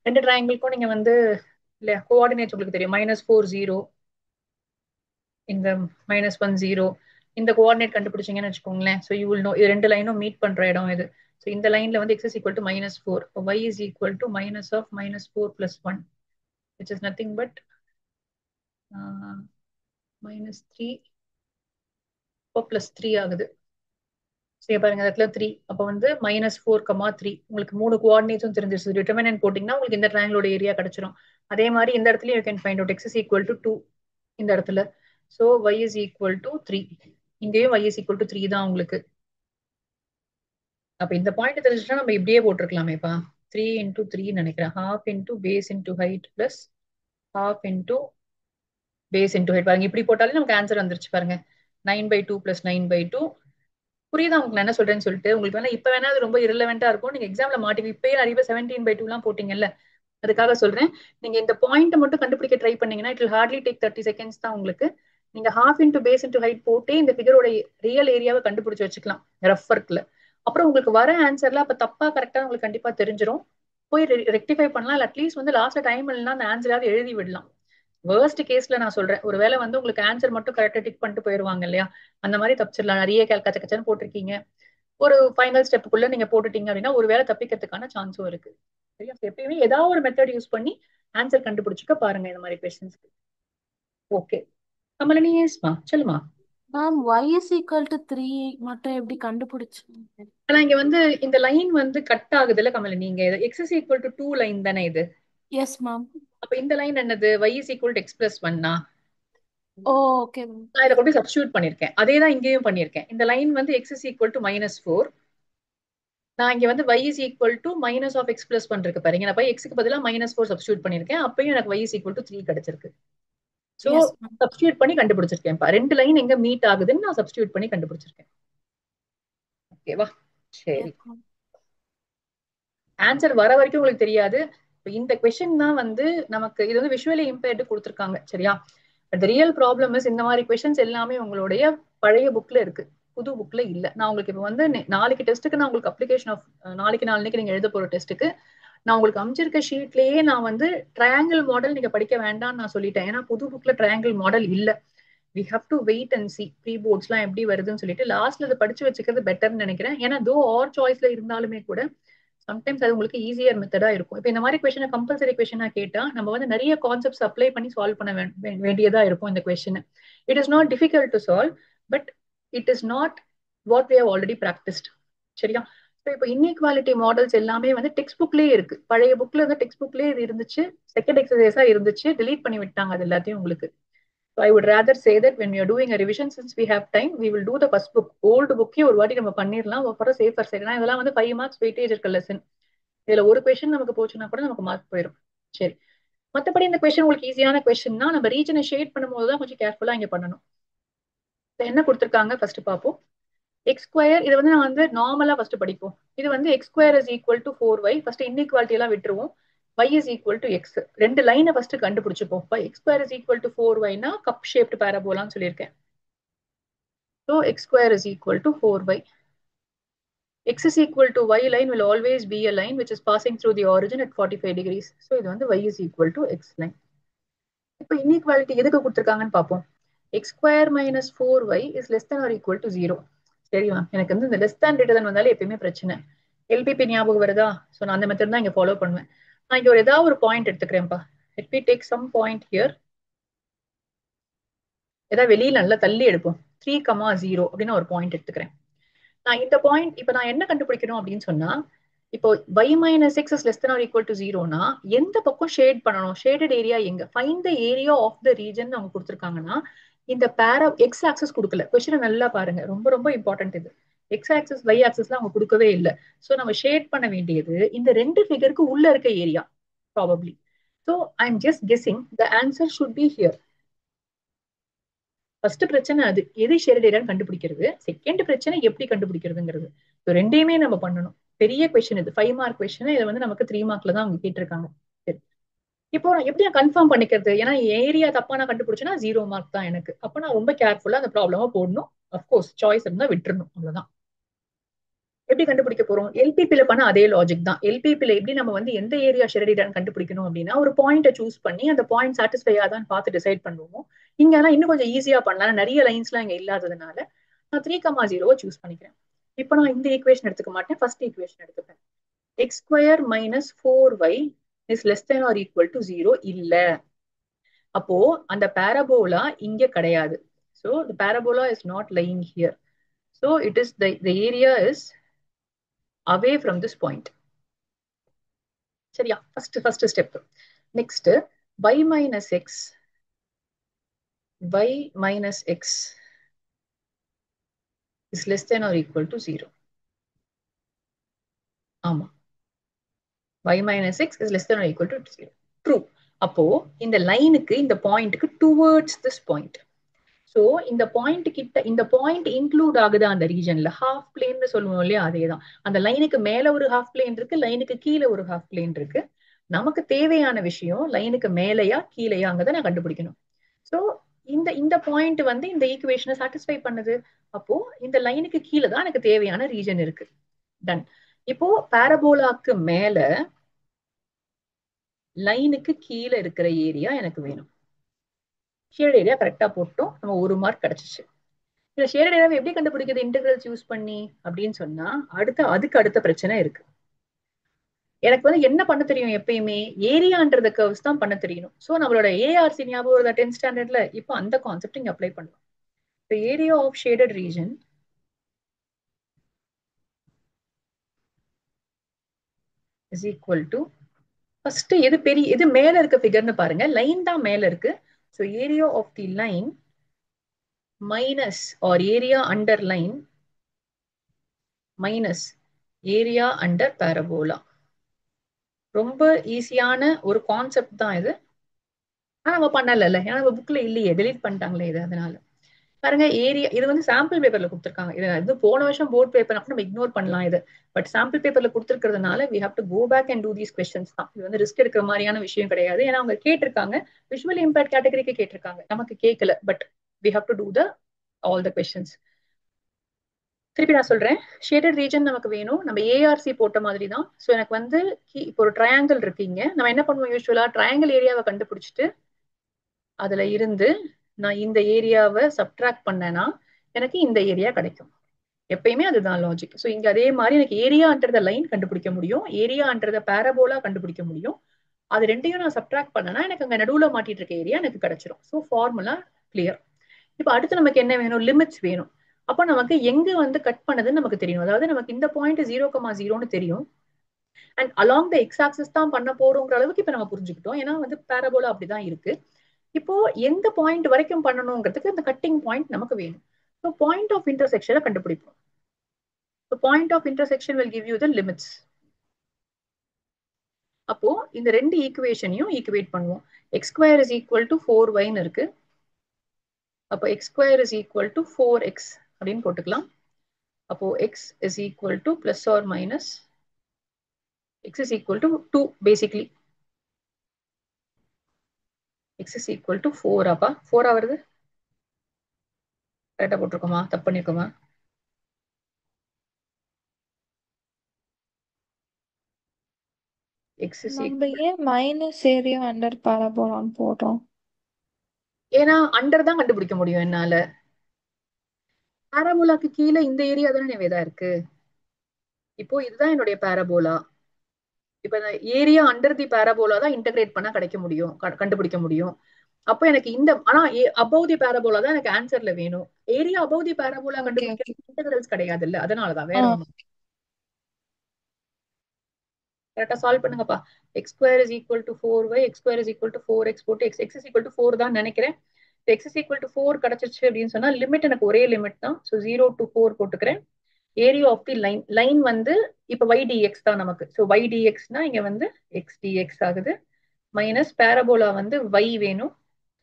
2 ட்ரையாங்கிள்க்கும் நீங்க வந்து இல்ல கோஆர்டினேட்ஸ் உங்களுக்கு தெரியும். -4 0, இந்த -1 0, இந்த கோஆர்டினேட் கண்டுபிடிச்சீங்கன்னு வச்சுக்கோங்களேன். ஸோ யூ வில் நோ இது 2 லைனும் மீட் பண்ற இடம் இது. ஸோ இந்த லைன்ல வந்து x is equal to -4, y is equal to minus of -4 plus 1, which is nothing but -3 plus 3 ஆகுது. சரி பாருங்க இடத்துல 3. அப்ப வந்து -4, 3 உங்களுக்கு 3 கோஆர்டினேட்ஸும் தெரிஞ்சிருச்சு. டிட்டர்மினன்ட் போட்டீங்கன்னா உங்களுக்கு இந்த ட்ரையாங்கிளோட ஏரியா கிடைச்சிரும். அதே மாதிரி இந்த இடத்துல you can find out x is equal to 2 இந்த இடத்துல. So y is equal to 3. இங்கேயும் y is equal to 3 தான் உங்களுக்கு. அப்ப இந்த பாயிண்ட் தெரிஞ்சுட்டா நம்ம இப்படியே போட்டிருக்கலாமேப்பா. 3 into 3 நினைக்கிறேன். half into base into height plus half into base into height. பாருங்க இப்படி போட்டாலே நமக்கு ஆன்சர் வந்துருச்சு பாருங்க. 9/2 plus 9/2. புரியுதா உங்களுக்கு நான் என்ன சொல்றேன்னு சொல்லிட்டு? உங்களுக்கு வேணா இப்ப வேணா அது ரொம்ப irrelevant-ஆ இருக்கும். நீங்க எக்ஸாம்ல மாட்டீங்க. இப்பயே நிறைய 17/2 எல்லாம் போட்டீங்கல்ல. அதுக்காக சொல்றேன். நீங்க இந்த பாயிண்ட் மட்டும் கண்டுபிடிக்க ட்ரை பண்ணீங்கன்னா it will hardly take 30 seconds தான் உங்களுக்கு. நீங்க half into base into height போட்டு இந்த ஃபிகரோட ரியல் ஏரியாவை கண்டுபிடிச்சு வச்சுக்கலாம் ரஃப் ஒர்க்ல. அப்புறம் உங்களுக்கு வர ஆன்சர்ல அப்ப தப்பா கரெக்டா உங்களுக்கு கண்டிப்பா தெரிஞ்சிரும். போய் ரெக்டிஃபை பண்ணலாம். இல்ல அட்லீஸ்ட் வந்து லாஸ்ட் டைம் இல்லைன்னா அந்த ஆன்சராவது எழுதி விடலாம். வேர்ஸ்ட் கேஸ்ல நான் சொல்றேன். ஒருவேளை வந்து உங்களுக்கு ஆன்சர் மட்டும் கரெக்டா டிக் பண்ணிட்டு போயிருவாங்க இல்லையா? அந்த மாதிரி தப்பிச்சிடலாம். நிறைய கச்ச கச்சன்னு போட்டிருக்கீங்க. ஒரு ஃபைனல் ஸ்டெப்புக்குள்ள நீங்க போட்டுட்டீங்க அப்படின்னா ஒரு வேளை தப்பிக்கிறதுக்கான சான்ஸும் இருக்கு. சரியா? எப்பயுமே ஏதாவது ஒரு மெத்தட் யூஸ் பண்ணி ஆன்சர் கண்டுபிடிச்சுக்க பாருங்க இந்த மாதிரி கொஸ்டின்ஸ்க்கு. ஓகே கமலினி, எஸ்மா சொல்லுமா. Ma'am y is equal to 3 மட்டும் எப்படி கண்டுபிடிச்சு? ஆனா இங்க வந்து இந்த லைன் வந்து கட் ஆகுதுல்ல கமலினி, நீங்க x is equal to 2 line தானே இது? Yes ma'am. அப்ப இந்த லைன் என்னது? y is equal to x plus 1-னா? Okay ma'am. நான் இதை கொண்டு சப்ஸ்டியூட் பண்ணிருக்கேன். அதே தான் இங்கேயும் பண்ணிருக்கேன். இந்த லைன் வந்து x is equal to -4. நான் இங்க வந்து y is equal to minus of x plus 1 இருக்கு பாருங்க. நான் x-க்கு பதிலா -4 சப்ஸ்டியூட் பண்ணிருக்கேன். அப்பயும் எனக்கு y is equal to 3 கிடைச்சிருக்கு. So Yes, ma'am. சப்ஸ்டியூட் பண்ணி கண்டுபிடிச்சிருக்கேன்ப்பா. 2 லைன் எங்க மீட் ஆகுதுன்னு நான் சப்ஸ்டியூட் பண்ணி கண்டுபிடிச்சிருக்கேன். ஓகேவா? சரி. Yes, ma'am. ஆன்சர் வர வரைக்கும் உங்களுக்கு தெரியாது. இந்த கொஸ்டின் தான் வந்து நமக்கு இது வந்து விஷுவலி இம்பேர்டு கொடுத்துருக்காங்க. சரியா? பட் ரியல் ப்ராப்ளம் இஸ் இந்த மாதிரி கொஸ்டின்ஸ் எல்லாமே உங்களுடைய பழைய புக்ல இருக்கு, புது புக்ல இல்ல. நான் உங்களுக்கு இப்போ வந்து நாளைக்கு டெஸ்ட்டுக்கு நான் உங்களுக்கு அப்ளிகேஷன் ஆஃப் நாளைக்கு நீங்க எழுத போற டெஸ்ட்டுக்கு நான் உங்களுக்கு அமைச்சிருக்க ஷீட்லயே நான் வந்து ட்ரையாங்கிள் மாடல் நீங்க படிக்க வேண்டாம்னு நான் சொல்லிட்டேன். ஏன்னா புது புக்ல ட்ரையாங்கிள் மாடல் இல்ல. We have to wait and see free போர்ட்ஸ்லாம் எப்படி வருதுன்னு சொல்லிட்டு லாஸ்ட்ல அதை படிச்சு வச்சுக்கிறது பெட்டர்னு நினைக்கிறேன். ஏன்னா தோ ஆர் சாய்ஸ்ல இருந்தாலுமே கூட சம்டைம்ஸ் அது உங்களுக்கு ஈஸியர் மெத்தடா இருக்கும். இப்போ இந்த மாதிரி கொஸ்டினை கம்பல்சரி கொஸ்டினா கேட்டா நம்ம வந்து நிறைய கான்செப்ட்ஸ் அப்ளை பண்ணி சால்வ் பண்ண வேண்டியதா இருக்கும் இந்த question. It is not difficult to solve, but it is not what we have already practised. சரியா? இப்போ இன்இக்வாலிட்டி மாடல்ஸ் எல்லாமே வந்து டெக்ஸ்ட் புக்லயே இருக்கு. பழைய புக்ல இருந்து டெக்ஸ்ட் புக்லயே இது இருந்துச்சு, செகண்ட் எக்ஸசைஸா இருந்துச்சு, டிலீட் பண்ணி விட்டாங்க அது எல்லாத்தையும் உங்களுக்கு. So I would rather say that when we are doing a revision, since we have time, we will do the first book. Old book ஒரு வாட்டி நம்ம பண்ணிடலாம் for a safer side. ஏன்னா இதெல்லாம் வந்து 5 மார்க்ஸ் வெயிட்டேஜ் இருக்க லெசன். இதுல ஒரு கொஸ்டின் நமக்கு போச்சுன்னா கூட நமக்கு மார்க் போயிடும். சரி, மத்தபடி இந்த கொஸ்டின் உங்களுக்கு ஈஸியான கொஸ்டின்னா நம்ம ரீஜனை ஷேட் பண்ணும்போது தான் கொஞ்சம் கேர்ஃபுல்லா இங்க பண்ணணும். என்ன கொடுத்துருக்காங்க ஃபர்ஸ்ட் பார்ப்போம். எக்ஸ் ஸ்கொயர் இது வந்து நான் வந்து நார்மலா ஃபர்ஸ்ட் படிப்போம். இது வந்து X square is equal to 4y. First inequality எல்லாம் விட்டுருவோம். y is equal to x. ரெண்டு லைனை ஃபர்ஸ்ட் கண்டுபிடிச்சுப்போம். x square is equal to 4y-னா கப் ஷேப்டு பாராபோலான்னு சொல்லியிருக்கேன். So x square is equal to 4y. x is equal to y line will always be a line which is passing through the origin at 45 degrees. So இது வந்து y is equal to x line. இப்போ inequality எதுக்கு கொடுத்துருக்காங்கன்னு பார்ப்போம். x square minus 4y is less than or equal to 0. சரியா? எனக்கு வந்து இந்த லெஸ் தேன் கிரேட்டர் தென் வந்தாலே எப்பயுமே பிரச்சனை. எல்பிபி ஞாபகம் வருதா? ஸோ நான் அந்த மெத்தட் தான் இங்க ஃபாலோ பண்ணுவேன். நான் இங்க ஒரு ஏதாவது ஒரு பாயிண்ட் எடுத்துக்கிறேன்ப்பா. Let me take some point here. ஏதாவது வெளியில நல்லா தள்ளி எடுப்போம். 3,0 அப்படின்னு ஒரு பாயிண்ட் எடுத்துக்கிறேன். நான் இந்த பாயிண்ட் இப்ப நான் என்ன கண்டுபிடிக்கணும் அப்படின்னு சொன்னா இப்போ y minus x is less than or equal to 0னா எந்த பக்கம் ஷேட் பண்ணணும்? ஷேடட் ஏரியா எங்க? Find the area of the region அவங்க கொடுத்துருக்காங்கன்னா இந்த எக்ஸ் ஆக்சஸ் கொடுக்கல. கொஸ்டினை நல்லா பாருங்க, ரொம்ப ரொம்ப இம்பார்ட்டன்ட் இது. எக்ஸ் ஆக்சஸ் y ஆக்சஸ்லாம் அவங்க கொடுக்கவே இல்லை. ஸோ நம்ம ஷேட் பண்ண வேண்டியது இந்த ரெண்டு ஃபிகருக்கு உள்ள இருக்க area probably. So I am just guessing the answer should be here. First பிரச்சனை அது எது ஷேடட் ஏரியான்னு கண்டுபிடிக்கிறது. செகண்ட் பிரச்சனை எப்படி கண்டுபிடிக்கிறதுங்கிறது. ஸோ ரெண்டையுமே நம்ம பண்ணணும். பெரிய கொஸ்டின் இது, 5 மார்க் கொஸ்டின். இதை வந்து நமக்கு 3 மார்க்ல தான் அவங்க கேட்டிருக்காங்க. சரி, இப்போ நான் எப்படி நான் கன்ஃபார்ம் பண்ணிக்கிறது? ஏன்னா ஏரியா தப்பா நான் கண்டுபிடிச்சேன்னா 0 மார்க் தான் எனக்கு. அப்ப நான் ரொம்ப கேர்ஃபுல்லா அந்த ப்ராப்ளமா போடணும். அஃப்கோர்ஸ் சாய்ஸ் இருந்தா விட்டுறணும், அவ்வளவுதான். எப்படி கண்டுபிடிக்க போறோம்? எல்பிபில பண்ண அதே லாஜிக் தான். எல்பிபில எப்படி நம்ம வந்து எந்த ஏரியா ஷெரடிடான்னு கண்டுபிடிக்கணும் அப்படின்னா ஒரு பாயிண்ட்டை சூஸ் பண்ணி அந்த பாயிண்ட் சாட்டிஸ்ஃபை ஆதான் பார்த்து டிசைட் பண்ணுவோம். இங்க ஆனா இன்னும் கொஞ்சம் ஈஸியா பண்ணலாம். நிறைய லைன்ஸ்லாம் இங்க இல்லாததுனால நான் 3,0 சூஸ் பண்ணிக்கிறேன். இப்போ நான் இந்த ஈக்குவேஷன் எடுத்துக்க மாட்டேன், ஃபர்ஸ்ட் ஈக்குவேஷன் எடுத்துப்பேன். X square minus 4y is less than or equal to 0 இல்ல. அப்போ அந்த பாரபோலா இங்க கிடையாது. So the parabola is not lying here. So it is the area is away from this point. சரியா? first step. Next, y minus x is less than or equal to 0. ஆமா, y minus x is less than or equal to 0. True. அப்போ இந்த லைனுக்கு இந்த பாயிண்ட்க்கு towards this point. So இந்த point கிட்ட இந்த point include ஆகுதா அந்த ரீஜன்ல? ஹாஃப் பிளேன்னு சொல்லுவோம் இல்லையா, அதேதான். அந்த லைனுக்கு மேல ஒரு ஹாஃப் பிளேன் இருக்கு, லைனுக்கு கீழே ஒரு ஹாஃப் பிளேன் இருக்கு. நமக்கு தேவையான விஷயம் லைனுக்கு மேலையா கீழையாங்கிறத நான் கண்டுபிடிக்கணும். ஸோ இந்த இந்த பாயிண்ட் வந்து இந்த ஈக்குவேஷனை சாட்டிஸ்ஃபை பண்ணுது. அப்போ இந்த லைனுக்கு கீழே தான் எனக்கு தேவையான ரீஜன் இருக்கு. டன். இப்போ பாரபோலாக்கு மேல லைனுக்கு கீழே இருக்கிற ஏரியா எனக்கு வேணும். ஷேட் ஏரியா கரெக்டா போட்டோம், நம்ம 1 மார்க் கிடைச்சிச்சு. இந்த ஷேட் ஏரியாவை எப்படி கண்டுபிடிக்கிறது இன்டெகிரல்ஸ் யூஸ் பண்ணி அப்படின்னு சொன்னா அதுக்கு அடுத்த பிரச்சனை இருக்கு. எனக்கு வந்து என்ன பண்ண தெரியும்? எப்பயுமே ஏரியான்றத கர்வ்ஸ் தான் பண்ண தெரியணும். ஸோ நம்மளோட ஏஆர்சி ஞாபகம் வருதா 10th ஸ்டாண்டர்ட்ல? இப்போ அந்த கான்செப்ட் இங்க அப்ளை பண்ணலாம். The area of shaded region is equal to first எது மேல இருக்க ஃபிகர்னு பாருங்க. லைன் தான் மேல இருக்கு. So area of the line minus or area under line minus area under parabola. ரொம்ப ஈஸியான ஒரு கான்செப்ட் தான் இது. ஆனா நம்ம பண்ணல, ஏன்னா நம்ம புக்ல இல்லையே, டெலீட் பண்ணிட்டாங்களே இது. அதனால பாருங்க, ஏரியா இது வந்து சாம்பிள் பேப்பர்ல கொடுத்துருக்காங்க. இது போன வருஷம் போர்ட் பேப்பர் நம்ம இக்னோர் பண்ணலாம் இது. பட் சாம்பிள் பேப்பர்ல கொடுத்துருக்கிறதுனால we have to go back and do these questions தான். இது வந்து ரிஸ்க் எடுக்கிற மாதிரியான விஷயம் கிடையாது. ஏன்னா அவங்க கேட்டிருக்காங்க, விஷுவல் இம்பேக்ட் கேட்டகரிக்கு கேட்டிருக்காங்க, நமக்கு கேட்கல. But we have to do all the questions. திருப்பி நான் சொல்றேன், ஷேடட் ரீஜன் நமக்கு வேணும். நம்ம ஏஆர்சி போட்ட மாதிரி தான். ஸோ எனக்கு வந்து இப்போ ஒரு ட்ரையாங்கிள் இருக்கீங்க. நம்ம என்ன பண்ணுவோம்? யூஸ்வலா ட்ரையாங்கிள் ஏரியாவை கண்டுபிடிச்சிட்டு அதுல இருந்து நான் இந்த ஏரியாவை சப்ட்ராக்ட் பண்ணேன்னா எனக்கு இந்த ஏரியா கிடைக்கும். எப்பயுமே அதுதான் லாஜிக். ஸோ இங்க அதே மாதிரி எனக்கு ஏரியான்றத லைன் கண்டுபிடிக்க முடியும், ஏரியான்றத பாரபோலா கண்டுபிடிக்க முடியும். அது ரெண்டையும் நான் சப்ட்ராக்ட் பண்ணனா எனக்கு அங்க நடுவுல மாட்டிட்டு இருக்க ஏரியா எனக்கு கிடைச்சிரும். So formula clear. இப்போ அடுத்து நமக்கு என்ன வேணும்? லிமிட்ஸ் வேணும். அப்போ நமக்கு எங்க வந்து கட் பண்ணதுன்னு நமக்கு தெரியும். அதாவது நமக்கு இந்த பாயிண்ட் 0,0ன்னு தெரியும். And along the X axis தான் பண்ண போறோங்கிற அளவுக்கு இப்ப நம்ம புரிஞ்சுக்கிட்டோம். ஏன்னா வந்து பாரபோலா அப்படிதான் இருக்கு. இப்போ எந்த பாயிண்ட் வரைக்கும் பண்ணணுங்கிறதுக்கு அந்த கட்டிங் பாயிண்ட் நமக்கு வேணும். ஸோ பாயிண்ட் ஆஃப் இன்டர்செக்ஷனை கண்டுபிடிப்போம். So point of intersection will give you the limits. அப்போ இந்த ரெண்டு ஈக்குவேஷனையும் ஈக்குவேட் பண்ணுவோம். X square is equal to 4y இருக்கு. அப்போ x square is equal to 4x அப்படின்னு போட்டுக்கலாம். அப்போ x is equal to plus or minus x is equal to 2 basically. X is equal to 4 அப்பா 4 வருது. கரெக்டா போட்டிருக்கோமா? தப்பு பண்ணிருக்கோமா? எக்ஸ் இஸ் நம்ம ஏன் மைனஸ் ஏரியா அண்டர் பாரபோலான்னு போடுறோம்? ஏன்னா அண்டர் தான் கண்டுபிடிக்க முடியும் என்னால. பாரபோலாக்கு கீழே இந்த ஏரியா தானே வேதா இருக்கு. இப்போ இதுதான் என்னுடைய பாரபோலா. இப்ப இந்த ஏரியா அண்டர் தி பாரபோலா தான் இன்டகிரேட் பண்ணா கிடைக்க முடியும், கண்டுபிடிக்க முடியும். அப்போ எனக்கு இந்த ஆனா அபவ் தி பாரபோலா தான் எனக்கு ஆன்சர்ல வேணும். ஏரியா அபவ் தி பாரபோலா கண்டுபிடிக்க இன்டகிரல்ஸ் கிடையாது இல்ல, அதனாலதான் வேற ஒண்ணும். கரெக்டா சால்வ் பண்ணுங்கப்பா. X square is equal to 4y, X square is equal to 4x போட்டு எக்ஸ் இஸ் ஈக்குவல் டு 4 தான் நினைக்கிறேன். எக்ஸ் இஸ் ஈக்குவல் டு 4 கிடைச்சிருச்சு அப்படின்னு சொன்னா லிமிட் எனக்கு ஒரே லிமிட் தான். ஸோ 0 to 4 போட்டுக்கிறேன். Area of the line, line வந்து இப்போ y dx தான் நமக்கு. ஸோ y dxனா இங்க வந்து x dx ஆகுது. மைனஸ் பேரபோலா வந்து y வேணும்.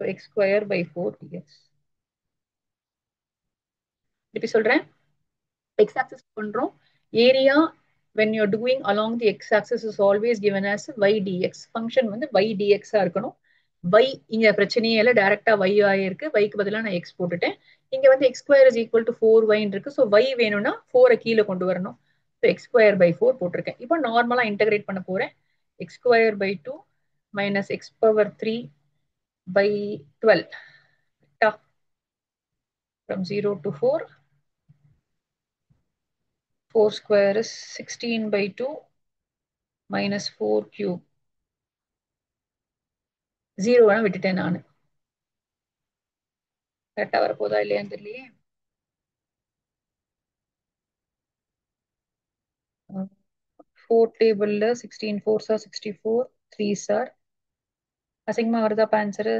So x square by 4 dx. திருப்பி சொல்றேன், x axis பண்றோம். Area when you're doing along the x axis is always given as y dx. Function வந்து y dx ஆ இருக்கணும். y இங்க பிரச்சனையே இல்லை, டைரக்டா y ஆயிருக்கு. yக்கு பதிலா நான் x போட்டுட்டேன். இங்க வந்து x square is equal to 4y இருக்கு. ஸோ y வேணும்னா 4 கீழே கொண்டு வரணும். ஸோ எக்ஸ் ஸ்கொயர் பை 4 போட்டிருக்கேன். இப்போ நார்மலா இன்டகிரேட் பண்ண போறேன். X square by 2 minus x power 3 by 12 from 0 to 4. 4 square is 16 by 2 minus 4 cube. 0 வேணா விட்டுட்டேன் நான். கரெக்டா வரப்போதா இல்லையான்னு தெரியலையே. 4 டேபிள்ல 16 4s are 64, 3s are அசிங்கமா வருதா ஆன்சர்?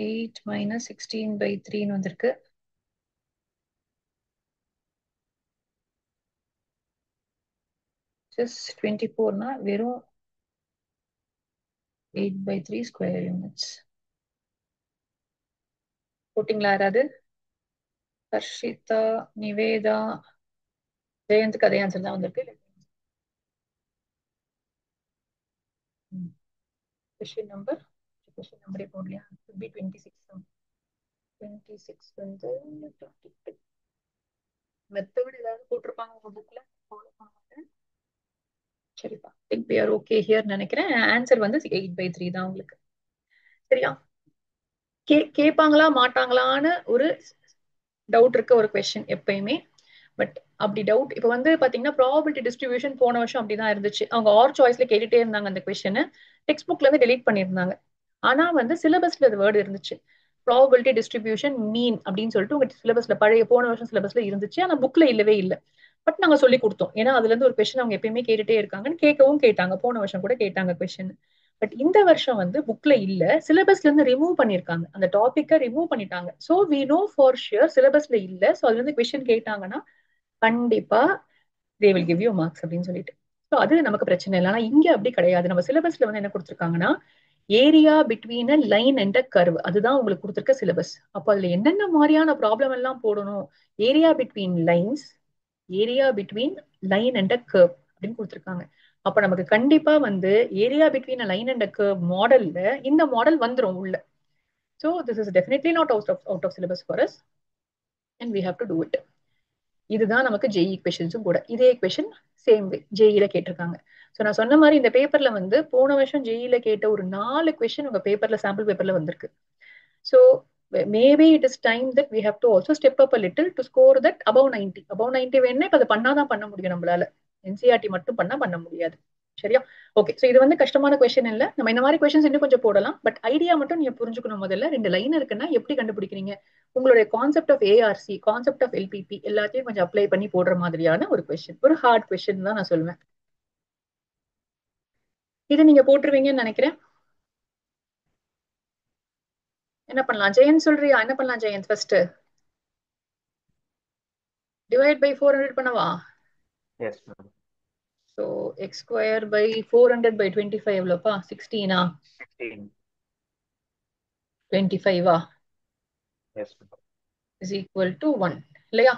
8 minus 16 by 3 வந்திருக்கு. just 24னா வெறும் 8 by 3 square units. போட்டிங்களா யாராவது? ஹர்ஷிதா, நிவேதா, ஜெயந்த்க்கு அதே ஆன்சர் தான் வந்திருக்கு. கொஸ்டின் நம்பர் போடலையா? 26 வந்து மெத்தட் ஏதாவது போட்டிருப்பாங்க உங்க புக்ல. சரிப்பா, think we are okay here நினைக்கிறேன். ஆன்சர் வந்து 8 by 3 தான் உங்களுக்கு. சரியா? கேட்பாங்களா மாட்டாங்களான்னு ஒரு டவுட் இருக்க ஒரு கொஸ்டின் எப்பயுமே. பட் அப்படி டவுட் இப்போ வந்து பாத்தீங்கன்னா ப்ராபபிலிட்டி டிஸ்ட்ரிபியூஷன் போன வருஷம் அப்படிதான் இருந்துச்சு. அவங்க ஆர் சாய்ஸ்ல கேட்டுட்டே இருந்தாங்க அந்த கொஸ்டின். டெக்ஸ்ட் புக்ல இருந்து டெலீட் பண்ணியிருந்தாங்க. ஆனா வந்து சிலபஸ்ல அது வேர்டு இருந்துச்சு, ப்ராபபிலிட்டி டிஸ்ட்ரிபியூஷன் மீன் அப்படின்னு சொல்லிட்டு உங்க சிலபஸ்ல பழைய போன வருஷம் சிலபஸ்ல இருந்துச்சு. ஆனா புக்ல இல்லவே இல்லை. பட் நாங்க சொல்லி கொடுத்தோம். ஏன்னா அதுல இருந்து ஒரு கொஸ்டின் அவங்க எப்பயுமே கேட்டுட்டே இருக்காங்கன்னு கேட்டாங்க. போன வருஷம் கூட கேட்டாங்க கொஸ்டின். பட் இந்த வருஷம் வந்து புக்ல இல்ல, சிலபஸ்ல இருந்து ரிமூவ் பண்ணிருக்காங்க. அந்த டாபிக்கை ரிமூவ் பண்ணிட்டாங்க. So we know for sure சிலபஸ்ல இல்ல. சோ அதுல இருந்து கொஸ்டின் கேட்டாங்கன்னா கண்டிப்பா they will give you marks அப்படின்னு சொல்லிட்டு. ஸோ அது நமக்கு பிரச்சனை இல்லை. ஆனா இங்க அப்படி கிடையாது. நம்ம சிலபஸ்ல வந்து என்ன கொடுத்துருக்காங்கன்னா area between a line and a curve, அதுதான் உங்களுக்கு கொடுத்துருக்க சிலபஸ். அப்போ அதுல என்னென்ன மாதிரியான ப்ராப்ளம் எல்லாம் போடணும்? Area between lines, area between line and a curve அப்படின்னு கொடுத்துருக்காங்க. அப்ப நமக்கு கண்டிப்பா வந்து area between a line and a curve மாடல்ல இந்த மாடல் வந்துரும் உள்ள. So this is definitely not out of syllabus for us and we have to do it. இதுதான் நமக்கு ஜேஇ கொஸ்டின்ஸும் கூட. இதே கொஸ்டின் சேம் வே ஜேஇல கேட்டிருக்காங்க. ஸோ நான் சொன்ன மாதிரி இந்த பேப்பர்ல வந்து போன வருஷம் ஜேஇல கேட்ட ஒரு 4 கொஸ்டின் உங்க பேப்பர்ல சாம்பிள் பேப்பர்ல வந்திருக்கு. So maybe it is time that we have to also step up a little to score that above 90. above 90 வேணா இப்ப அதை பண்ணாதான் பண்ண முடியும் நம்மளால. என்சிஆர்டி மட்டும் பண்ண முடியாது. சரியா? ஓகே. ஸோ இது வந்து கஷ்டமான கொஸ்டின் இல்ல. நம்ம இந்த மாதிரி கொஸ்டின்ஸ் இன்னும் கொஞ்சம் போடலாம். பட் ஐடியா மட்டும் நீங்க புரிஞ்சுக்கணும். முதல்ல 2 லைன் இருக்குன்னா எப்படி கண்டுபிடிக்கிறீங்க? உங்களுடைய concept of ARC, concept of LPP எல்லாத்தையும் கொஞ்சம் அப்ளை பண்ணி போடுற மாதிரியான ஒரு கொஸ்டின். ஒரு ஹார்ட் கொஸ்டின் தான் நான் சொல்லுவேன். இது நீங்க போட்டுருவீங்கன்னு நினைக்கிறேன். என்ன பண்ணலாம் ஜெயந்த் சொல்றியா? என்ன பண்ணலாம் ஜெயந்த்? ஃபர்ஸ்ட் டிவைட் பை 400 பண்ணவா? Yes ma'am. So x square by 400 by 25 எவ்வளோப்பா? 16 16. 25 yes ma'am. is equal to 1 இல்லையா?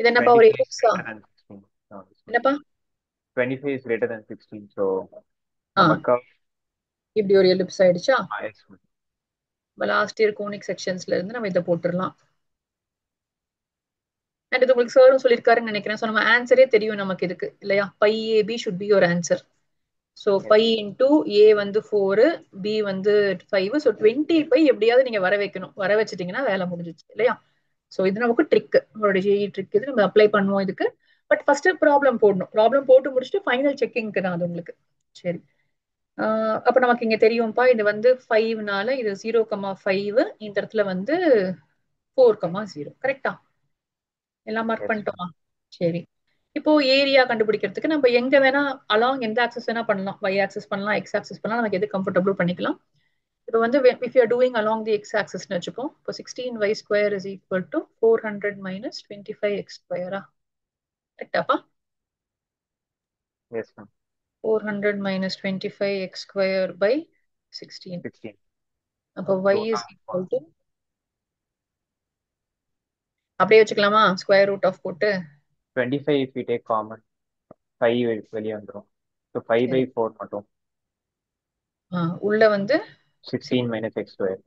இது என்னப்பா ஒரு 25 is எலிப்ஸா? greater than 16. No, this one. என்னப்பா? 25 is greater than 16. So ஆ நமக்கு இப்படி ஒரு எலிப்ஸ் ஆயிடுச்சா? yes ma'am. Last year conic செக்ஷன்ஸ்ல இருந்து நம்ம இதை போட்டுடலாம். அண்ட் இது உங்களுக்கு சாரும் சொல்லியிருக்காருன்னு நினைக்கிறேன். ஸோ நம்ம ஆன்சரே தெரியும் நமக்கு இதுக்கு இல்லையா? By AB should be your answer. So 5 into A வந்து 4, பி வந்து 5. ஸோ 20 எப்படியாவது நீங்க வர வைக்கணும். வர வச்சுட்டீங்கன்னா வேலை முடிஞ்சிச்சு இல்லையா? ஸோ இது நமக்கு ட்ரிக், உங்களோட ஜேஇ ட்ரிக். இது நம்ம அப்ளை பண்ணுவோம் இதுக்கு. பட் ஃபர்ஸ்ட் ப்ராப்ளம் போடணும். ப்ராப்ளம் போட்டு முடிச்சுட்டு ஃபைனல் செக்கிங்க்கு தான் அது உங்களுக்கு. சரி, அப்ப நமக்கு இங்க தெரியும்ப்பா இது வந்து 5னால இது 0,5, இந்த இடத்துல வந்து 4,0. கரெக்டா? எல்லாம் மார்க் Yes ma'am. பண்ணிட்டோமா? சரி, இப்போ ஏரியா கண்டுபிடிக்கிறதுக்கு நம்ம எங்க வேணா அலாங் எந்த ஆக்சஸ் வேணா பண்ணலாம், y ஆக்சஸ் பண்ணலாம், x ஆக்சஸ் பண்ணலாம், நமக்கு எது கம்ஃபர்டபுள் பண்ணிக்கலாம். இப்போ வந்து if you are doing along the x axis னு வச்சுப்போம். இப்போ 16y square is equal to 400 minus 25x square. கரெக்டாப்பா? Yes ma'am. 400 minus 25x square by 16. 16 அப்போ y is root equal of to அப்படியே வச்சுக்கலாமா, ஸ்கொயர் ரூட் ஆஃப் போட்டு 25 if we take common 5 வெளியே வந்துரும். ஸோ 5/4 மட்டும் உள்ள வந்து 16 minus x square.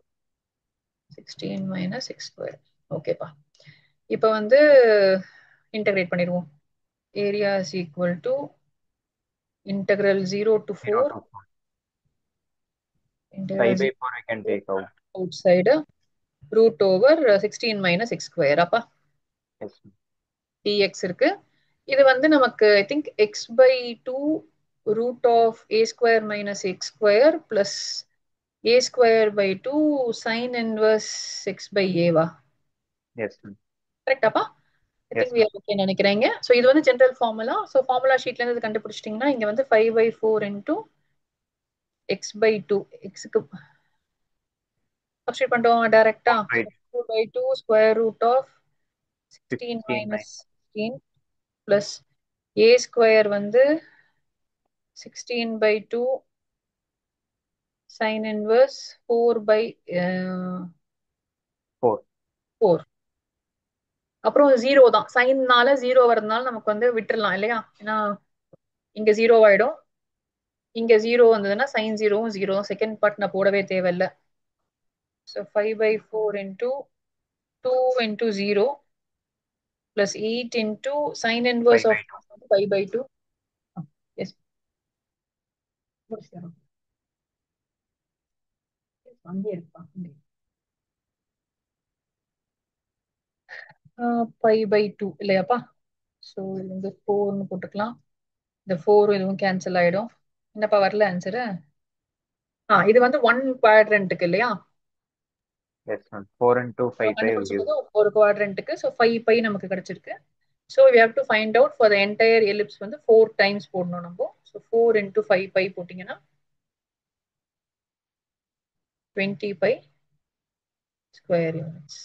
16 minus x square. ஓகேப்பா. இப்போ வந்து இன்டகிரேட் பண்ணிடுவோம். Area is equal to integral 0 to 4 0 to 4. integral 5/4 we can take out. outside root over 16 minus x square. அப்பா Yes. dx இருக்கு. இது வந்து நமக்கு I think x by 2 root of a square minus x square plus a square by 2 sin inverse x by a வா? Yes. கரெக்டாப்பா? I think Yes, we are okay நினைக்கிறேங்க. So இது வந்து general formula. So formula ஷீட்ல இருந்து கண்டுபிடிச்சிட்டிங்கன்னா இங்க வந்து 5/4 into x by 2 xக்கு substitute பண்ணிட்டோம் டைரக்டா. Right. 2/2 square root of 16 minus 16 plus a square வந்து 16/2 sin inverse 4/4. அப்புறம் 0 தான், சைன்னால 0 வரதுனால நமக்கு வந்து விட்டுறலாம் இல்லையா, ஏன்னா இங்க 0 ஆயிடும். இங்க 0 வந்ததுன்னா sin 0வும் 0, செகண்ட் பார்ட் நான் போடவே தேவையில்லை. So 5/4 into 2 into 0 plus 8 into sin inverse of 5/2. Yes. அங்கே இருப்பா. 5/2 இல்லையாப்பா? ஸோ இது வந்து 4னு போட்டுக்கலாம். இந்த 4 இதுவும் கேன்சல் ஆயிடும். என்னப்பா வரல ஆன்சரு? இது வந்து 1 குவாட்ரண்ட்டுக்கு இல்லையா? Yes, ma'am. 4 into 5 pi will give. ஒரு குவாட்ரண்ட்டுக்கு. ஸோ 5π நமக்கு கிடைச்சிருக்கு. So we have to find out for the entire ellipse வந்து 4 times போடணும் நம்ம. ஸோ 4 into 5π போட்டிங்கன்னா 20π ஸ்கொயர் யூனிட்ஸ்.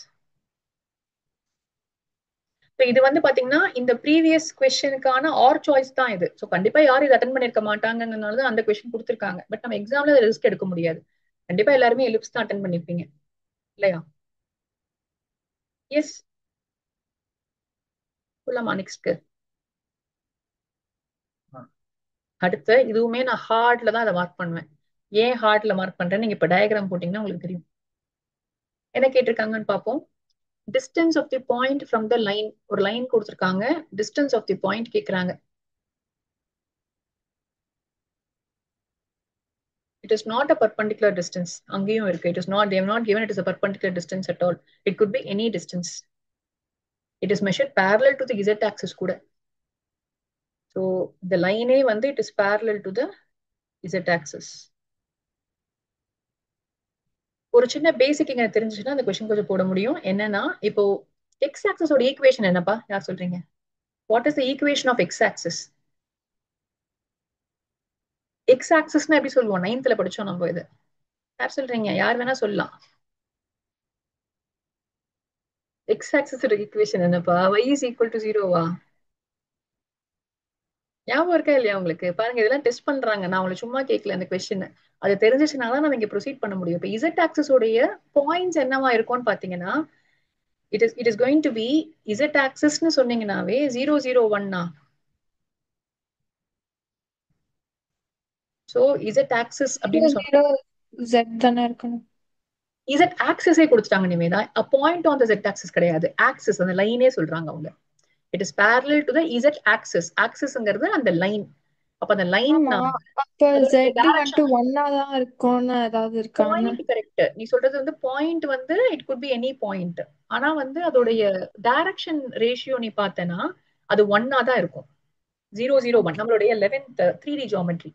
இது வந்து பாத்தீங்கன்னா இந்த ப்ரீவியஸ் கொஸ்டினுக்கான ஆர் சாய்ஸ் தான் இது. ஸோ கண்டிப்பா யாரும் இதை அட்டன் பண்ணிருக்க மாட்டாங்கன்றதுனால தான் அந்த கொஸ்டின் கொடுத்துருக்காங்க. பட் நம்ம எக்ஸாம்ல ரிஸ்க் எடுக்க முடியாது. கண்டிப்பா எல்லாருமே எலிப்ஸ் தான் அட்டன் பண்ணிருப்பீங்க இல்லையா? எஸ், சொல்லலாமா நெக்ஸ்ட்க்கு? அடுத்து இதுவுமே நான் ஹார்ட்ல தான் அதை மார்க் பண்ணுவேன். ஏன் ஹார்ட்ல மார்க் பண்றேன்னு நீங்க இப்ப டயக்ராம் போட்டீங்கன்னா உங்களுக்கு தெரியும். என்ன கேட்டிருக்காங்கன்னு பார்ப்போம். Distance of the point from the line, ஒரு லைன் கொடுத்துருக்காங்க, டிஸ்டன்ஸ் ஆஃப் தி பாயிண்ட் கேட்கறாங்க. It is not a perpendicular distance. அங்கேயும் இருக்கு. It is not, they have not given it as a perpendicular distance at all. It could be any distance. It is measured parallel to the z axis கூட. So the line வந்து it is parallel to the z axis. ஒரு சின்ன பேசிக் இங்க தெரிஞ்சுச்சுன்னா அந்த question கொஞ்சம் போட முடியும். என்னன்னா இப்போ x axis ஓட ஈக்குவேஷன் என்னப்பா? யார் சொல்றீங்க? What is the equation of x axis? x axisனா எப்படி சொல்லுவோம்? 9th படிச்சோம் நம்ம இது. யார் சொல்றீங்க? யார் வேணா சொல்லலாம். x axis ஓட ஈக்குவேஷன் என்னப்பா? y is equal to 0வா? ஞாபகம் இருக்கா இல்லையா உங்களுக்கு? பாருங்க, இதெல்லாம் டெஸ்ட் பண்றாங்க. நான் உங்களை சும்மா கேட்கல இந்த கொஸ்டின். அது தெரிஞ்சிச்சுனால நம்ம இங்க ப்ரொசீட் பண்ண முடியும். இப்போ z axis உடைய பாயிண்ட்ஸ் என்னவா இருக்கும்னு பாத்தீங்கன்னா it is going to be z axis னு சொன்னீங்கனாவே 0 0 1 சோ z axis அப்படின்னு சொன்னா z தானே இருக்கணும். z axis கொடுத்துட்டாங்க Nivetha. a point on the z axis கிடையாது, axis அந்த லைனே சொல்றாங்க அவங்க. it is parallel to the z axis. axisங்கிறது அந்த லைன். அப்ப அந்த லைன் அப்ப z வந்து 1 தான் இருக்கும்னு ஏதாவது இருக்காங்க. Point correct. நீ சொல்றது வந்து பாயிண்ட் வந்து it could be any point. ஆனா வந்து அதோடைய டைரக்ஷன் ரேஷியோ நீ பார்த்தனா அது 1 தான் இருக்கும். 0 0 1 நம்மளுடைய 11th 3D geometry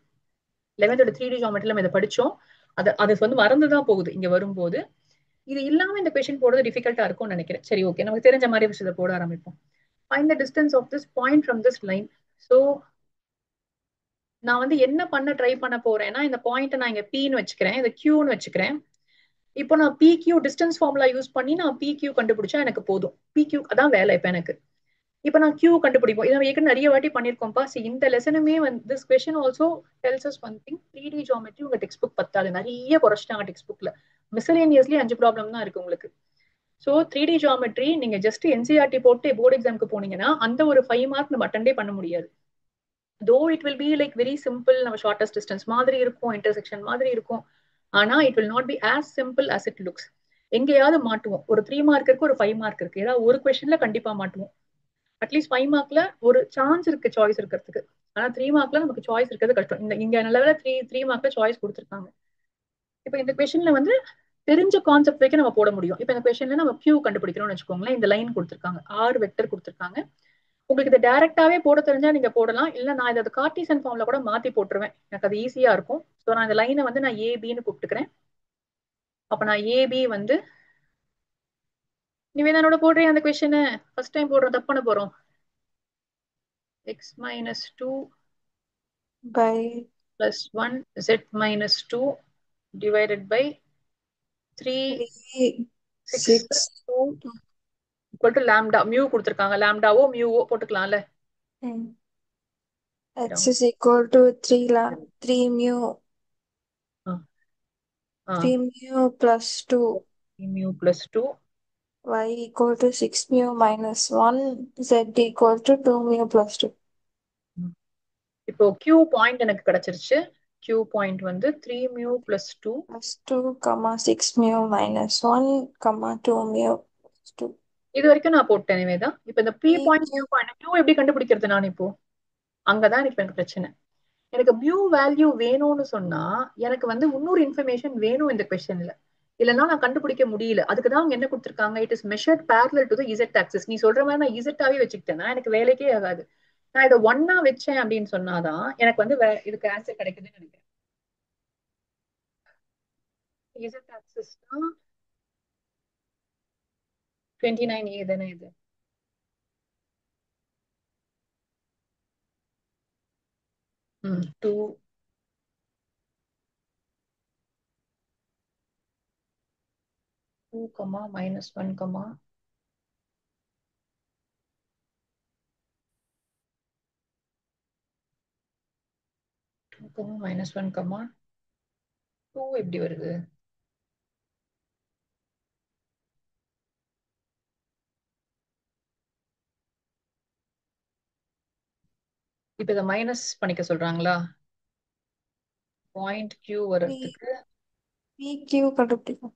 11th 3D ஜியோமெட்ரில நம்ம இத படிச்சோம். அது வந்து மறந்து தான் போகுது இங்க வரும்போது. இது இல்லாம இந்த क्वेश्चन போடுறது டிஃபிகல்ட்டா இருக்கும்னு நினைக்கிறேன். சரி, ஓகே, நமக்கு தெரிஞ்ச மாதிரி விஷயத்தை போட ஆரம்பிப்போம். find the distance of this point from this line. So நான் வந்து என்ன பண்ண ட்ரை பண்ண போறேன்னா இந்த பாயிண்ட் நான் இங்க Pன்னு வச்சுக்கிறேன், இதை Qன்னு வச்சுக்கிறேன். இப்போ நான் PQ டிஸ்டன்ஸ் ஃபார்முலா யூஸ் பண்ணி நான் PQ கண்டுபிடிச்சா எனக்கு போதும். PQ அதான் வேலை இப்ப எனக்கு. இப்போ நான் Q கண்டுபிடிப்போம். இதை ஏற்கனவே நிறைய வாட்டி பண்ணிருக்கோம்ப்பா. இந்த லெசனுமே வந்து this question also டெல்ஸ் as one thing. 3D geometry உங்க டெக்ஸ்ட் புக் பத்தாது, நிறைய குறைச்சிட்டாங்க டெக்ஸ்ட் புக்ல. மிசலேனியஸ்லி 5 ப்ராப்ளம் தான் இருக்கு உங்களுக்கு. ஸோ 3D ஜியோமெட்ரி நீங்க ஜஸ்ட் என்சிஆர்டி போட்டு போர்டு எக்ஸாமுக்கு போனீங்கன்னா அந்த ஒரு 5 மார்க் நம்ம அட்டெண்டே பண்ண முடியாது. Though it will be like very simple, நம்ம ஷார்டஸ்ட் டிஸ்டன்ஸ் மாதிரி இருக்கும், இன்டர்செக்ஷன் மாதிரி இருக்கும். ஆனா it will not be as simple as it looks. எங்கேயாவது மாட்டுவோம். ஒரு 3 மார்க் இருக்கு, ஒரு 5 மார்க் இருக்கு, ஏதாவது ஒரு கொஸ்டின்ல கண்டிப்பா மாட்டுவோம். அட்லீஸ்ட் 5 மார்க்ல ஒரு சான்ஸ் இருக்கு சாய்ஸ் இருக்கிறதுக்கு. ஆனா 3 மார்க்ல நமக்கு சாய்ஸ் இருக்கிறது கஷ்டம். இங்க நல்ல 3 மார்க்ல சாய்ஸ் கொடுத்துருக்காங்க. இப்போ இந்த கொஸ்டின்ல வந்து தெரிஞ்ச கான்செப்ட் வரைக்கும் நம்ம போட முடியும். இப்போ இந்த கொஸ்டின்ல நம்ம Q கண்டுபிடிக்கணும்னு வச்சுக்கோங்களேன். இந்த லைன் கொடுத்துருக்காங்க, R வெக்டர் கொடுத்துருக்காங்க. உங்களுக்கு இதை டைரக்டாவே போட தெரிஞ்சா நீங்க போடலாம். இல்ல நான் இதை கார்ட்டீசியன் ஃபார்ம்ல கூட மாத்தி போட்டுருவேன், எனக்கு அது ஈஸியா இருக்கும். ஸோ நான் இந்த லைனை வந்து நான் ஏபின்னு கூப்பிட்டுக்கிறேன். அப்ப நான் ஏபி வந்து நிவேதனோட போடுறேன் அந்த கொஸ்டின். ஃபர்ஸ்ட் டைம் போடுறோம், தப்பு பண்ண போறோம். x minus 2 by plus 1 z minus 2 divided by 3 3 6 6 2 equal to lambda. Mu கொடுத்துருக்காங்க, லாம்டாவோ மியூவோ போட்டுக்கலாம்ல. x is equal to 3 mu ஆ, ஆ, 3 mu plus 2 mu plus 2 y equal to 6 mu minus 1 z equal to 2 mu plus 2. இப்போ Q point எனக்கு கிடைச்சிருச்சு. Q point வந்து 3 mu plus 2 plus 2 comma 6 mu minus 1 comma 2 mu plus 2. இது வரைக்கும் நான் போட்டேன் நிவேதா. இப்போ இந்த P point PQ Q point Q எப்படி கண்டுபிடிக்கிறது நான் இப்போ? அங்கதான் எனக்கு பிரச்சனை. எனக்கு மியூ வேல்யூ வேணும்னு சொன்னா எனக்கு வந்து இன்னொரு இன்ஃபர்மேஷன் வேணும் இந்த கொஸ்டின்ல. இல்லைன்னா நான் கண்டுபிடிக்க முடியல. அதுக்கு தான் அவங்க என்ன கொடுத்துருக்காங்க, it is measured parallel to the z axis. நீ சொல்ற மாதிரி நான் இசட்டாவே வச்சுக்கிட்டேன்னா எனக்கு வேலைக்கே ஆகாது. நான் இதை ஒன்னா வச்சேன் அப்படின்னு சொன்னாதான் எனக்கு வந்து இதுக்கு ஆன்சர் கிடைக்குதுன்னு நினைக்கிறேன். z axis தான் 29A தானே இது. ம் 2 2, minus 1, 2, minus 1, 2 எப்படி வருது? இப்ப இதை மைனஸ் பண்ணிக்க சொல்றாங்களா? பாயிண்ட் Q வர்றதுக்கு PQ கண்டுபிடிக்கும்.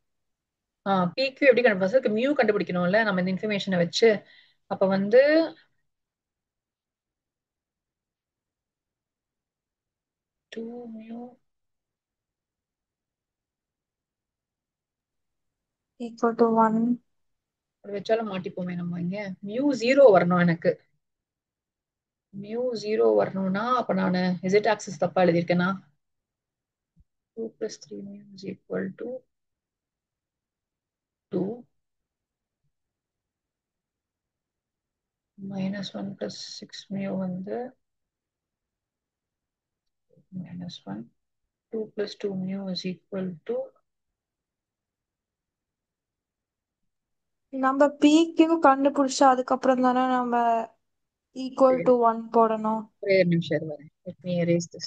PQ எப்படி கண்டுபிடிச்சு மியூ கண்டுபிடிக்கணும்ல நம்ம இந்த இன்ஃபர்மேஷனை வச்சு. அப்ப வந்து 2 மியூ equal to 1. வச்சாலும் மாட்டிப்போமே நம்ம. இங்க மியூ 0 வரணும் எனக்கு. மியூ 0 வரணும்னா அப்ப நான் z ஆக்சிஸ் தப்பா எழுதியிருக்கேனா? 2 plus 3 mu is equal to 2 minus 1 plus 6 mu வந்து minus 1 2 plus 2 mu is equal to நம்ம PQ கண்டுபிடிச்சா அதுக்கப்புறம் தானே நம்ம equal to 1 போடணும். ஒரே ஒரு நிமிஷம் வரேன். Let me erase this.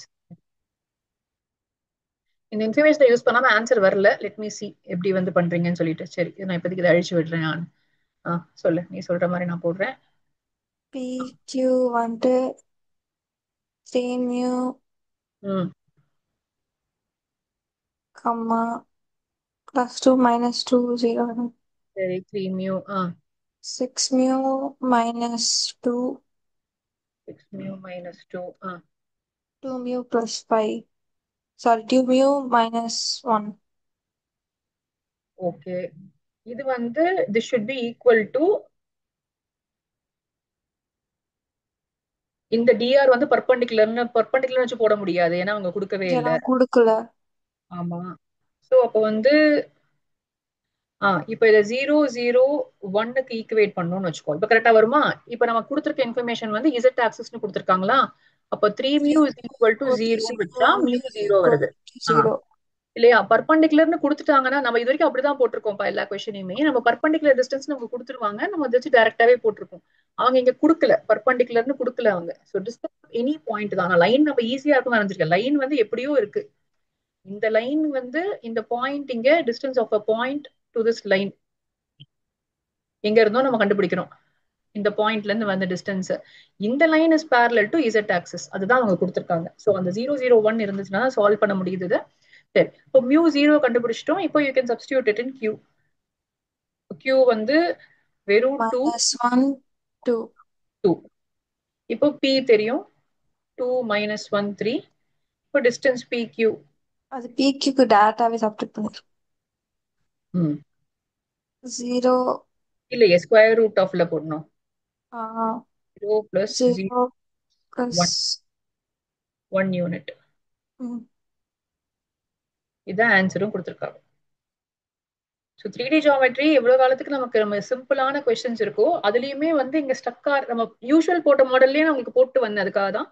இந்த இன்ஃபர்மேஷனை யூஸ் பண்ணாம ஆன்சர் வரல. லெட் மீ சி எப்படி வந்து பண்றீங்கன்னு சொல்லிட்டு. சரி நான் இப்போதைக்கு இதை அழிச்சு விடுறேன் நான். சொல்லு, நீ சொல்ற மாதிரி நான் போடுறேன். PQ வந்துட்டு 3 mu ம் comma plus 2 minus 2 0. சரி 3 mu 6 mu minus 2 6 mu minus 2 2 mu plus 5. Sorry, 2 mu minus 1. Okay. இது வந்து this should be equal to இந்த dr வந்து பர்பண்டிகுலர்னு வச்சு போட முடியாது, ஏன்னா அவங்க கொடுக்கவே இல்லை. இதெல்லாம் கொடுக்கல. ஆமா. சோ அப்ப வந்து இப்போ இதை 0, 0, 1க்கு ஈக்குவேட் பண்ணணும்னு வச்சுக்கோ. இப்போ கரெக்டா வருமா? இப்போ நம்ம கொடுத்துருக்க இன்ஃபர்மேஷன் வந்து இசட் ஆக்சஸ்னு கொடுத்துருக்காங்களா? அப்போ 3μ இஸ் ஈக்குவல் டு 0 வச்சா மியூ 0 வருது. ஜீரோ இல்லையா? பர்பண்டிகுலர்னு கொடுத்துட்டாங்கன்னா நம்ம இது வரைக்கும் அப்படிதான் போட்டிருக்கோம்ப்பா எல்லா கொஸ்டினையுமே. நம்ம பர்பண்டிகுலர் டிஸ்டன்ஸ் நமக்கு கொடுத்துருவாங்க, நம்ம அதை வச்சு டைரக்டாவே போட்டிருக்கோம். அவங்க இங்க கொடுக்கல, பர்பண்டிகுலர்னு கொடுக்கல அவங்க. ஸோ டிஸ்டன்ஸ் எனி பாயிண்ட் தான். லைன் நம்ம ஈஸியா இருக்கும் நினைச்சிருக்கேன். லைன் வந்து எப்படியோ இருக்கு. இந்த லைன் வந்து இந்த பாயிண்ட் இங்க distance of a point to this line எங்க இருந்தோ நம்ம கண்டுபிடிக்கிறோம். இந்த பாயிண்ட்ல இருந்து வந்த டிஸ்டன்ஸ். இந்த line is parallel to Z axis. அதுதான் அவங்க கொடுத்துருக்காங்க. ஸோ அந்த 0, 0, 1 இருந்துச்சுன்னா சால்வ் பண்ண முடியுது இது. சரி, இப்போ மியூ 0 கண்டுபிடிச்சிட்டோம். இப்போ you can substitute it in Q. Q வந்து வெறும் 2, -1 2 2. இப்போ பி தெரியும், 2 - 1 3. இப்போ டிஸ்டன்ஸ் பி கியூ. அது பிக்யூக்கு டேரக்டாவே சப்ஸ்டிட் பண்ணிடும். ம் 0 இல்லையே, ஸ்கொயர் ரூட் ஆஃப்ல போடணும். 0 + 0 1 + 1 யூனிட். இதான் ஆன்சரும் கொடுத்துருக்காங்க. ஸோ 3D ஜியாமெட்ரி எவ்வளவு காலத்துக்கு நம்ம சிம்பிளான கொஸ்டின்ஸ் இருக்கோ அதுலயுமே வந்து இங்க ஸ்டக்கா நம்ம யூஷுவல் போட்ட மாடல்லயே நான் உங்களுக்கு போட்டு வந்தேன். அதுக்காக தான்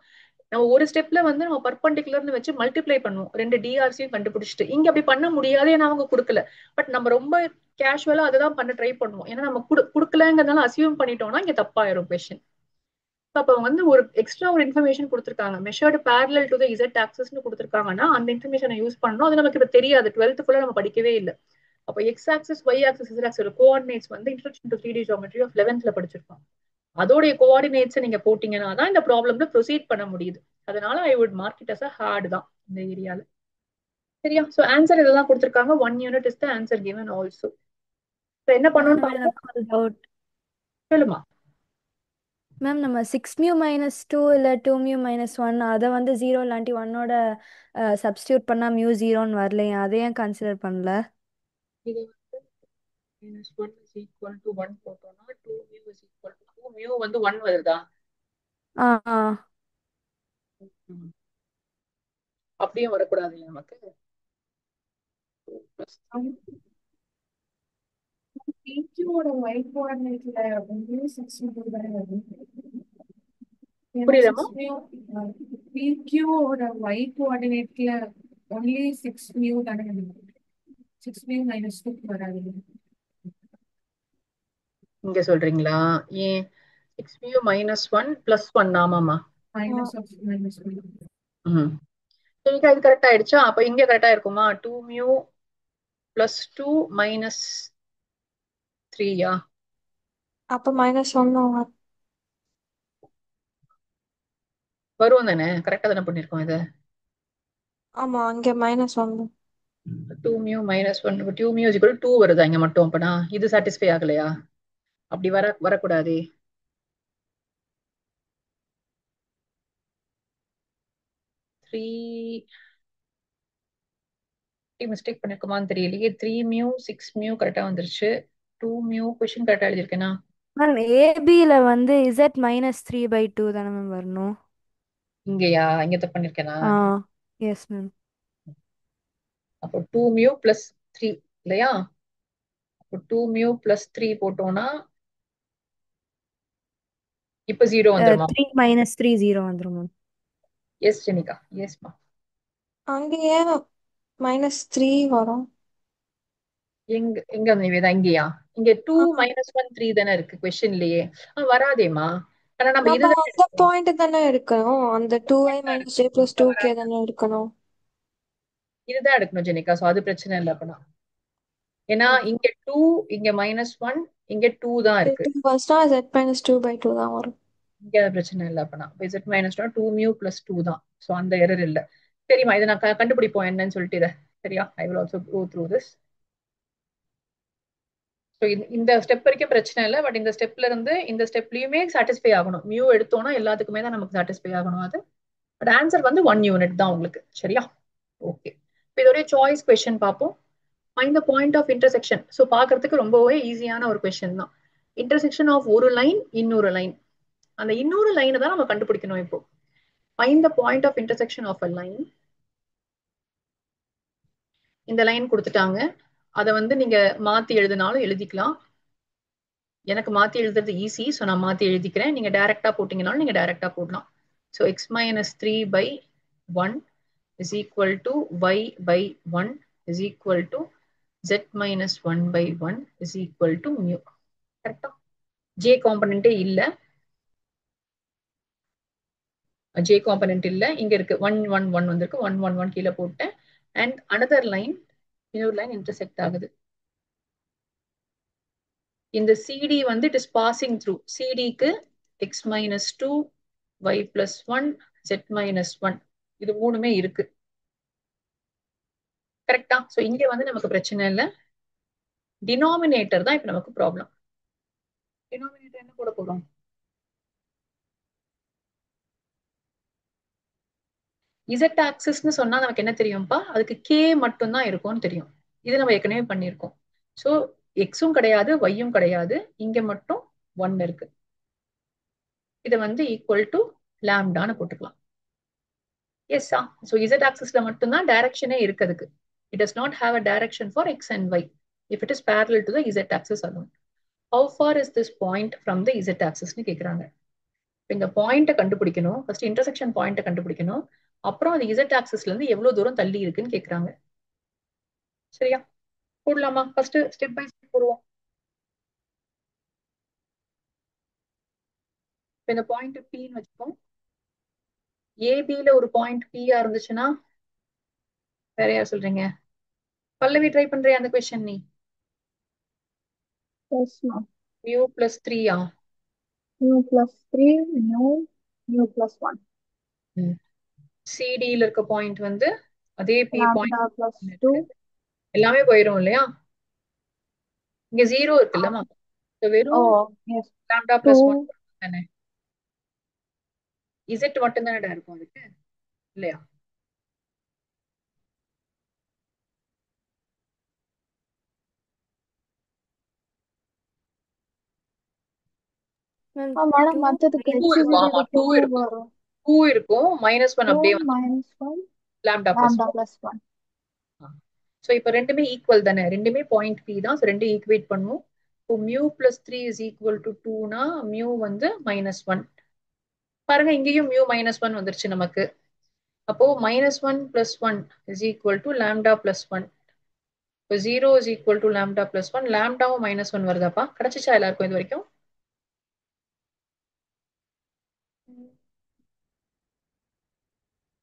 நம்ம ஒரு ஸ்டெப்ல வந்து நம்ம பர்பண்டிகுலர்னு வச்சு மல்டிப்ளை பண்ணுவோம், 2 டிஆர்சியும் கண்டுபிடிச்சிட்டு. இங்க அப்படி பண்ண முடியாது, ஏன்னா அவங்க கொடுக்கல. பட் நம்ம ரொம்ப கேஷுவலா அதை தான் பண்ண ட்ரை பண்ணுவோம். ஏன்னா நம்ம கொடுக்கலங்கிறதுனால அசியூம் பண்ணிட்டோம்னா இங்க தப்பாயிரும் கொஸ்டின். அப்ப வந்து ஒரு எக்ஸ்ட்ரா ஒரு இன்ஃபர்மேஷன் கொடுத்துருக்காங்க, measured parallel to the Z ஆக்சஸ்னு கொடுத்துருக்காங்கன்னா அந்த இன்ஃபர்மேஷனை யூஸ் பண்ணணும். அது நமக்கு இப்ப தெரியாது, 12th ஃபுல்லா நம்ம படிக்கவே இல்லை. அப்போ X axis, Y axis, Z axis coordinates வந்து introduction to 3D geometry of 11th படிச்சிருக்கோம். அதோடைய கோஆர்டினேட்ஸ் நீங்க போட்டீங்கன்னா தான் இந்த ப்ராப்ளம்ல ப்ரொசீட் பண்ண முடியுது. அதனால I would mark it as a hard தான் இந்த ஏரியால. சரியா? சோ ஆன்சர் இதெல்லாம் கொடுத்துருக்காங்க. 1 unit is the answer given also. என்ன பண்ணணும்னு மேம் பாருங்க. எனக்கு ஒரு டவுட். சொல்லுமா. மேம் நம்ம 6μ - 2 இல்லை 2μ - 1 அதை வந்து 0 இல்லாட்டி 1ஓட சப்ஸ்டியூட் பண்ணால் மியூ 0ன்னு வரலையே, அதை ஏன் கன்சிடர் பண்ணல? இது வந்து -1 is equal to 1 போட்டோம்னா 2μ is equal to 2μ வந்து 1 வருதா? ஆ ஆ அப்படியும் வரக்கூடாது நமக்கு. PQவோட y கோஆர்டினேட்ல வந்து 6 தானே வரும். ஏன்னா புரியுதமா? PQவோட y கோஆர்டினேட்ல only 6μ தானே வரும். 6μ - 2 வராது. இங்க சொல்றீங்களா? ஏன் 6μ - 1 + 1? ஆமாமா. Minus of -1. ம் சரிக்கா, இது கரெக்ட் ஆயிடுச்சா? அப்ப இங்க கரெக்டா இருக்குமா? 2μ + 2 - 3யா? அப்ப -1 வரும் தானே? கரெக்டா தானே பண்ணிருக்கோம் இத. ஆமா, அங்க -1 2μ - 1 2μ = 2 வருதா இங்க மட்டும்? அப்பனா இது சாட்டிஸ்ஃபை ஆகலையா? அப்படி வரக்கூடாதே. 3 மிஸ்டேக் பண்ணிருக்கோமான்னு தெரியலையே. 3μ 6μ கரெக்டா வந்துருச்சு. 2μ கொஸ்டின் கரெக்டா எழுதிருக்கேனா? மேம் ஏபியில் வந்து Z -3/2 தானே மேம் வரணும்? இங்கயா? இங்க தப்பு பண்ணிருக்கேனா? ஆ எஸ் மேம். அப்போ 2μ + 3 இல்லையா? அப்போ 2μ + 3 போட்டோம்னா இப்ப 0 வந்துருமா? 3 - 3 0 வந்துரும் மேம். எஸ் ஜெனிகா, எஸ்மா. அங்க ஏன் -3 வரும்? எங்க எங்க நிவேதா? இங்கயா? இங்க 2 ஆ, - 1 3 தானே இருக்கு கொஸ்டின்லயே. வராதேமா. ஆனா நம்ம நம்ம இதுதான் அந்த எடுக்கணும். பாயிண்ட் தானே எடுக்கணும். அந்த 2i - j + 2k தானே எடுக்கணும். இதுதான் எடுக்கணும் ஜெனிகா. சோ அது பிரச்சனை இல்லை அப்பனா. ஏன்னா இங்க 2, இங்க -1, இங்க 2 தான் இருக்கு. 2 வந்துச்சுன்னா z - 2/2 தான் வரும். இங்க அது பிரச்சனை இல்லை அப்பனா. Z - 2μ + 2 தான். சோ அந்த எரர் இல்ல. சரிம்மா, இதை நான் கண்டுபிடிப்போம் என்னன்னு சொல்லிட்டு இதை. சரியா? I will also go through this. So இந்த ஸ்டெப் வரைக்கும் பிரச்சனை இல்லை. பட் இந்த ஸ்டெப்ல இருந்து இந்த ஸ்டெப்லயுமே சாட்டிஸ்ஃபை ஆகணும். மியூ எடுத்தோம்னா எல்லாத்துக்குமே தான் நமக்கு சாட்டிஸ்ஃபை ஆகணும் அது. பட் ஆன்சர் வந்து 1 யூனிட் தான் உங்களுக்கு. சரியா? ஓகே. இப்போ இதோடைய சாய்ஸ் கொஸ்டின் பார்ப்போம். Find the point of intersection. So பார்க்கறதுக்கு ரொம்பவே ஈஸியான ஒரு கொஸ்டின் தான். இன்டர்செக்ஷன் ஆஃப் ஒரு லைன் இன்னொரு லைன். அந்த இன்னொரு லைனை தான் நம்ம கண்டுபிடிக்கணும் இப்போ. Find the point of intersection of a line. இந்த லைன் கொடுத்துட்டாங்க. அதை வந்து நீங்க மாத்தி எழுதினாலும் எழுதிக்கலாம். எனக்கு மாத்தி எழுதுறது ஈஸி, ஸோ நான் மாத்தி எழுதிக்கிறேன். நீங்க டைரக்டா போட்டீங்கனாலும் நீங்க டைரக்டா போடலாம். So x minus three by one is equal to y by one is equal to z minus one by one is equal to mu. கரெக்டா? ஜே காம்பனண்டே இல்ல, ஜே காம்பனண்ட் இல்ல, இங்க இருக்கு 1 1 1 வந்திருக்கு, 1 1 1 கீழே போட்டேன். அண்ட் அனதர் லைன், இன்னொரு லைன் இன்டர்செக்ட் ஆகுது. இந்த CD வந்து இட் இஸ் பாசிங் த்ரூ. CDக்கு X minus two Y plus one Z minus one இது மூணுமே இருக்கு. கரெக்டா? ஸோ இங்க வந்து நமக்கு பிரச்சனை இல்லை. டினாமினேட்டர் தான் இப்ப நமக்கு ப்ராப்ளம். டினாமினேட்டர் என்ன போட போறோம்? இசட் ஆக்சிஸ்னு சொன்னா நமக்கு என்ன தெரியும்ப்பா? அதுக்கு கே மட்டும் தான் இருக்கும்னு தெரியும். இது நம்ம ஏற்கனவே பண்ணியிருக்கோம். ஸோ எக்ஸும் கிடையாது, ஒய்யும் கிடையாது, இங்க மட்டும் ஒன் இருக்கு. இதை வந்து ஈக்குவல் டு லாம்டான்னு போட்டுக்கலாம். எஸ்ஸா? ஸோ இசட் ஆக்சிஸ்ல மட்டும்தான் டைரக்ஷனே இருக்கு அதுக்கு. It does not have a direction for x and y if it is parallel to the z axis alone. How far is this point from the z axisன்னு கேக்குறாங்க. இந்த பாயிண்ட்டை கண்டுபிடிக்கணும். ஃபர்ஸ்ட் இன்டர்செக்ஷன் பாயிண்ட்டை கண்டுபிடிக்கணும். அப்புறம் அது z ஆக்சிஸ்ல இருந்து எவ்வளவு தூரம் தள்ளி இருக்குன்னு கேக்குறாங்க. சரியா? போடலாமா? ஃபர்ஸ்ட் ஸ்டெப் பை ஸ்டெப் போடுவோம். இந்த பாயிண்ட் Pன்னு வச்சுப்போம். ஏபில ஒரு பாயிண்ட் P இருந்துச்சுன்னா வேற யார் சொல்றீங்க? பல்லவி ட்ரை பண்றியா அந்த கொஸ்டின் நீ? Yes, ma'am. மியூ பிளஸ் த்ரீயா? Mu plus 3, mu plus 1. சிடியில் இருக்க பாயிண்ட் வந்து அதே பி Lambda பாயிண்ட் plus 2. எல்லாமே போயிடும் இல்லையா? இங்க ஜீரோ இருக்குல்லமா, வெறும் Oh, yes. Lambda plus 2. One தானே. இசட் மட்டும் தானே இருக்கும் அதுக்கு, இல்லையா? மேம் madam, டூ மத்ததுக்கு டூ x is இருக்கும். equal ஆமா, to டூ 2 இருக்கும். வரும். டூ இருக்கும், மைனஸ் ஒன் 2 அப்படியே வந்து minus 1, lambda plus lambda plus 1. So இப்போ ரெண்டுமே ஈக்குவல் தானே, ரெண்டுமே பாயிண்ட் பி தான். ஸோ ரெண்டும் ஈக்குவேட் பண்ணும். இப்போ mu plus three is equal to டூனா மியூ வந்து மைனஸ் ஒன். பாருங்க இங்கேயும் மியூ மைனஸ் ஒன் வந்துருச்சு நமக்கு. அப்போ minus one plus one is equal to lambda plus one. இப்போ zero is equal to lambda plus one. லாம்டாவும் மைனஸ் ஒன் வருதாப்பா? கிடைச்சிச்சா எல்லாருக்கும் இது வரைக்கும்?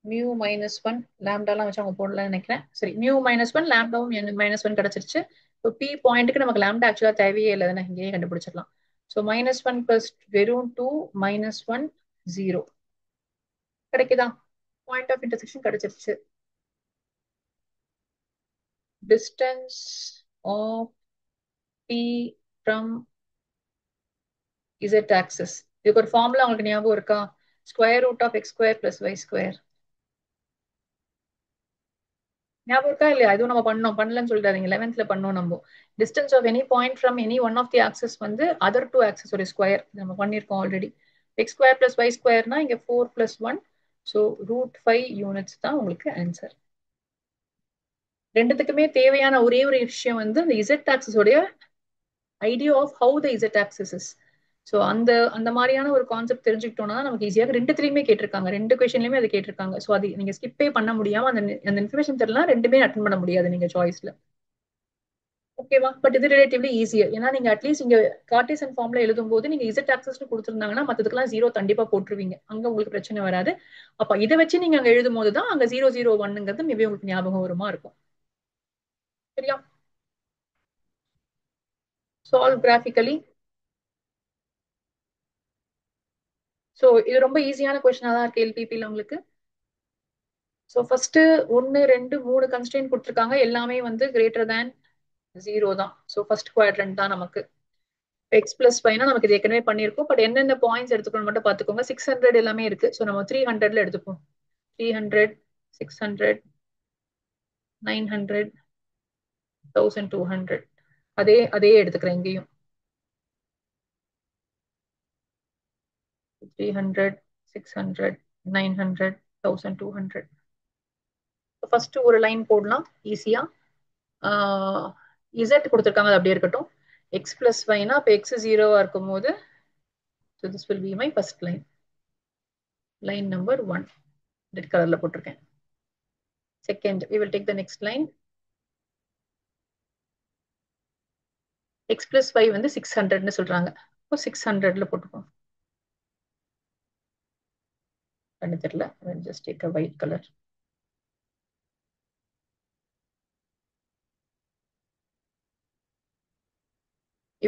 மியூ மைனஸ் ஒன் லாம்டாலாம் வச்சு அவங்க போடலாம்னு நினைக்கிறேன். சரி, மியூ மைனஸ் ஒன் லாம்டாவும் மைனஸ் ஒன் கிடைச்சிருச்சு. இப்போ பி பாயிண்ட்டுக்கு நமக்கு லாம்டா ஆக்சுவலா தேவையே இல்லை தானே, இங்கேயே கண்டுபிடிச்சிடலாம். ஸோ மைனஸ் ஒன் பிளஸ் வெறும் டூ மைனஸ் ஒன் ஜீரோ கிடைக்குதா? பாயிண்ட் ஆஃப் இன்டர்செக்ஷன் கிடைச்சிருச்சு. Distance of P from z axis. இதுக்கு ஒரு ஃபார்முலா உங்களுக்கு ஞாபகம் இருக்கா? Square root of x square plus y square. ஞாபகம் இருக்கா இல்லையா? இதுவும் நம்ம பண்ணலன்னு சொல்லிட்டாங்க. 11th பண்ணோம் நம்ம. Distance of any point from any one of the axes வந்து அதர் டூ ஆக்சஸ் ஒரு ஸ்கொயர் நம்ம பண்ணியிருக்கோம் already. X square plus Y ஸ்கொயர்னா இங்க 4 பிளஸ் 1, ஸோ √5 யூனிட்ஸ் தான் உங்களுக்கு ஆன்சர். ரெண்டுத்துக்குமே தேவையான ஒரே ஒரு விஷயம் வந்து இந்த இசட் ஆக்சஸோடைய idea of how the Z axis is. So அந்த அந்த மாதிரியான ஒரு கான்செப்ட் தெரிஞ்சுக்கிட்டோம்னா நமக்கு ஈஸியாக ரெண்டுத்துலையுமே கேட்டிருக்காங்க, ரெண்டு கொஸ்டின்லையுமே அதை கேட்டிருக்காங்க. ஸோ அது நீங்க ஸ்கிப்பே பண்ண முடியாம அந்த இன்ஃபர்மேஷன் தெரியலாம், ரெண்டுமே அட்டன் பண்ண முடியாது நீங்க சாய்ஸ்ல. ஓகேவா? பட் இது ரிலேட்டிவ்லி ஈஸியர். ஏன்னா நீங்க அட்லீஸ்ட் இங்க கார்டீசியன் ஃபார்ம்ல எழுதும் போது நீங்க இசட் ஆக்சஸ்னு கொடுத்துருந்தாங்கன்னா மத்ததுக்கெல்லாம் ஜீரோ கண்டிப்பா போட்டுருவீங்க, அங்க உங்களுக்கு பிரச்சனை வராது. அப்ப இதை வச்சு நீங்க அங்க எழுதும் போதுதான் அங்க 001ங்கிறது மேபி உங்களுக்கு ஞாபகம் வருமா இருக்கும். சரியா? Solve graphically. ஸோ இது ரொம்ப ஈஸியான கொஸ்டினா தான் இருக்கு எல்பிபில உங்களுக்கு. ஸோ ஃபர்ஸ்ட் 1 2 3 கன்ஸ்ட்ரெயின் கொடுத்துருக்காங்க, எல்லாமே வந்து கிரேட்டர் தேன் ஜீரோ தான். ஸோ ஃபர்ஸ்ட் குவாட்ரண்ட் தான் நமக்கு. எக்ஸ் பிளஸ் ஃபைவ்னா நமக்கு இது ஏற்கனவே பண்ணியிருக்கோம். பட் என்னென்ன பாயிண்ட்ஸ் எடுத்துக்கணும் மட்டும் பார்த்துக்கோங்க. 600 எல்லாமே இருக்கு. ஸோ நம்ம 300ல எடுத்துப்போம். 300 600 900 1200 அதே அதே எடுத்துக்கிறேன் இங்கேயும். 300 600 900 1200. ஃபர்ஸ்ட் ஒரு லைன் போடலாம் ஈஸியா. இசட் கொடுத்துருக்காங்க, அது அப்படியே இருக்கட்டும். எக்ஸ் பிளஸ் ஒய்னா இப்போ எக்ஸ் ஜீரோவா இருக்கும் போது, so this will be my first line, line number 1 red கலர்ல போட்டிருக்கேன். Second we will take the next line. X plus y வந்து 600ன்னு சொல்றாங்க. இப்போ 600ல போட்டுப்போம். பண்ண தெரியல, just take a white color.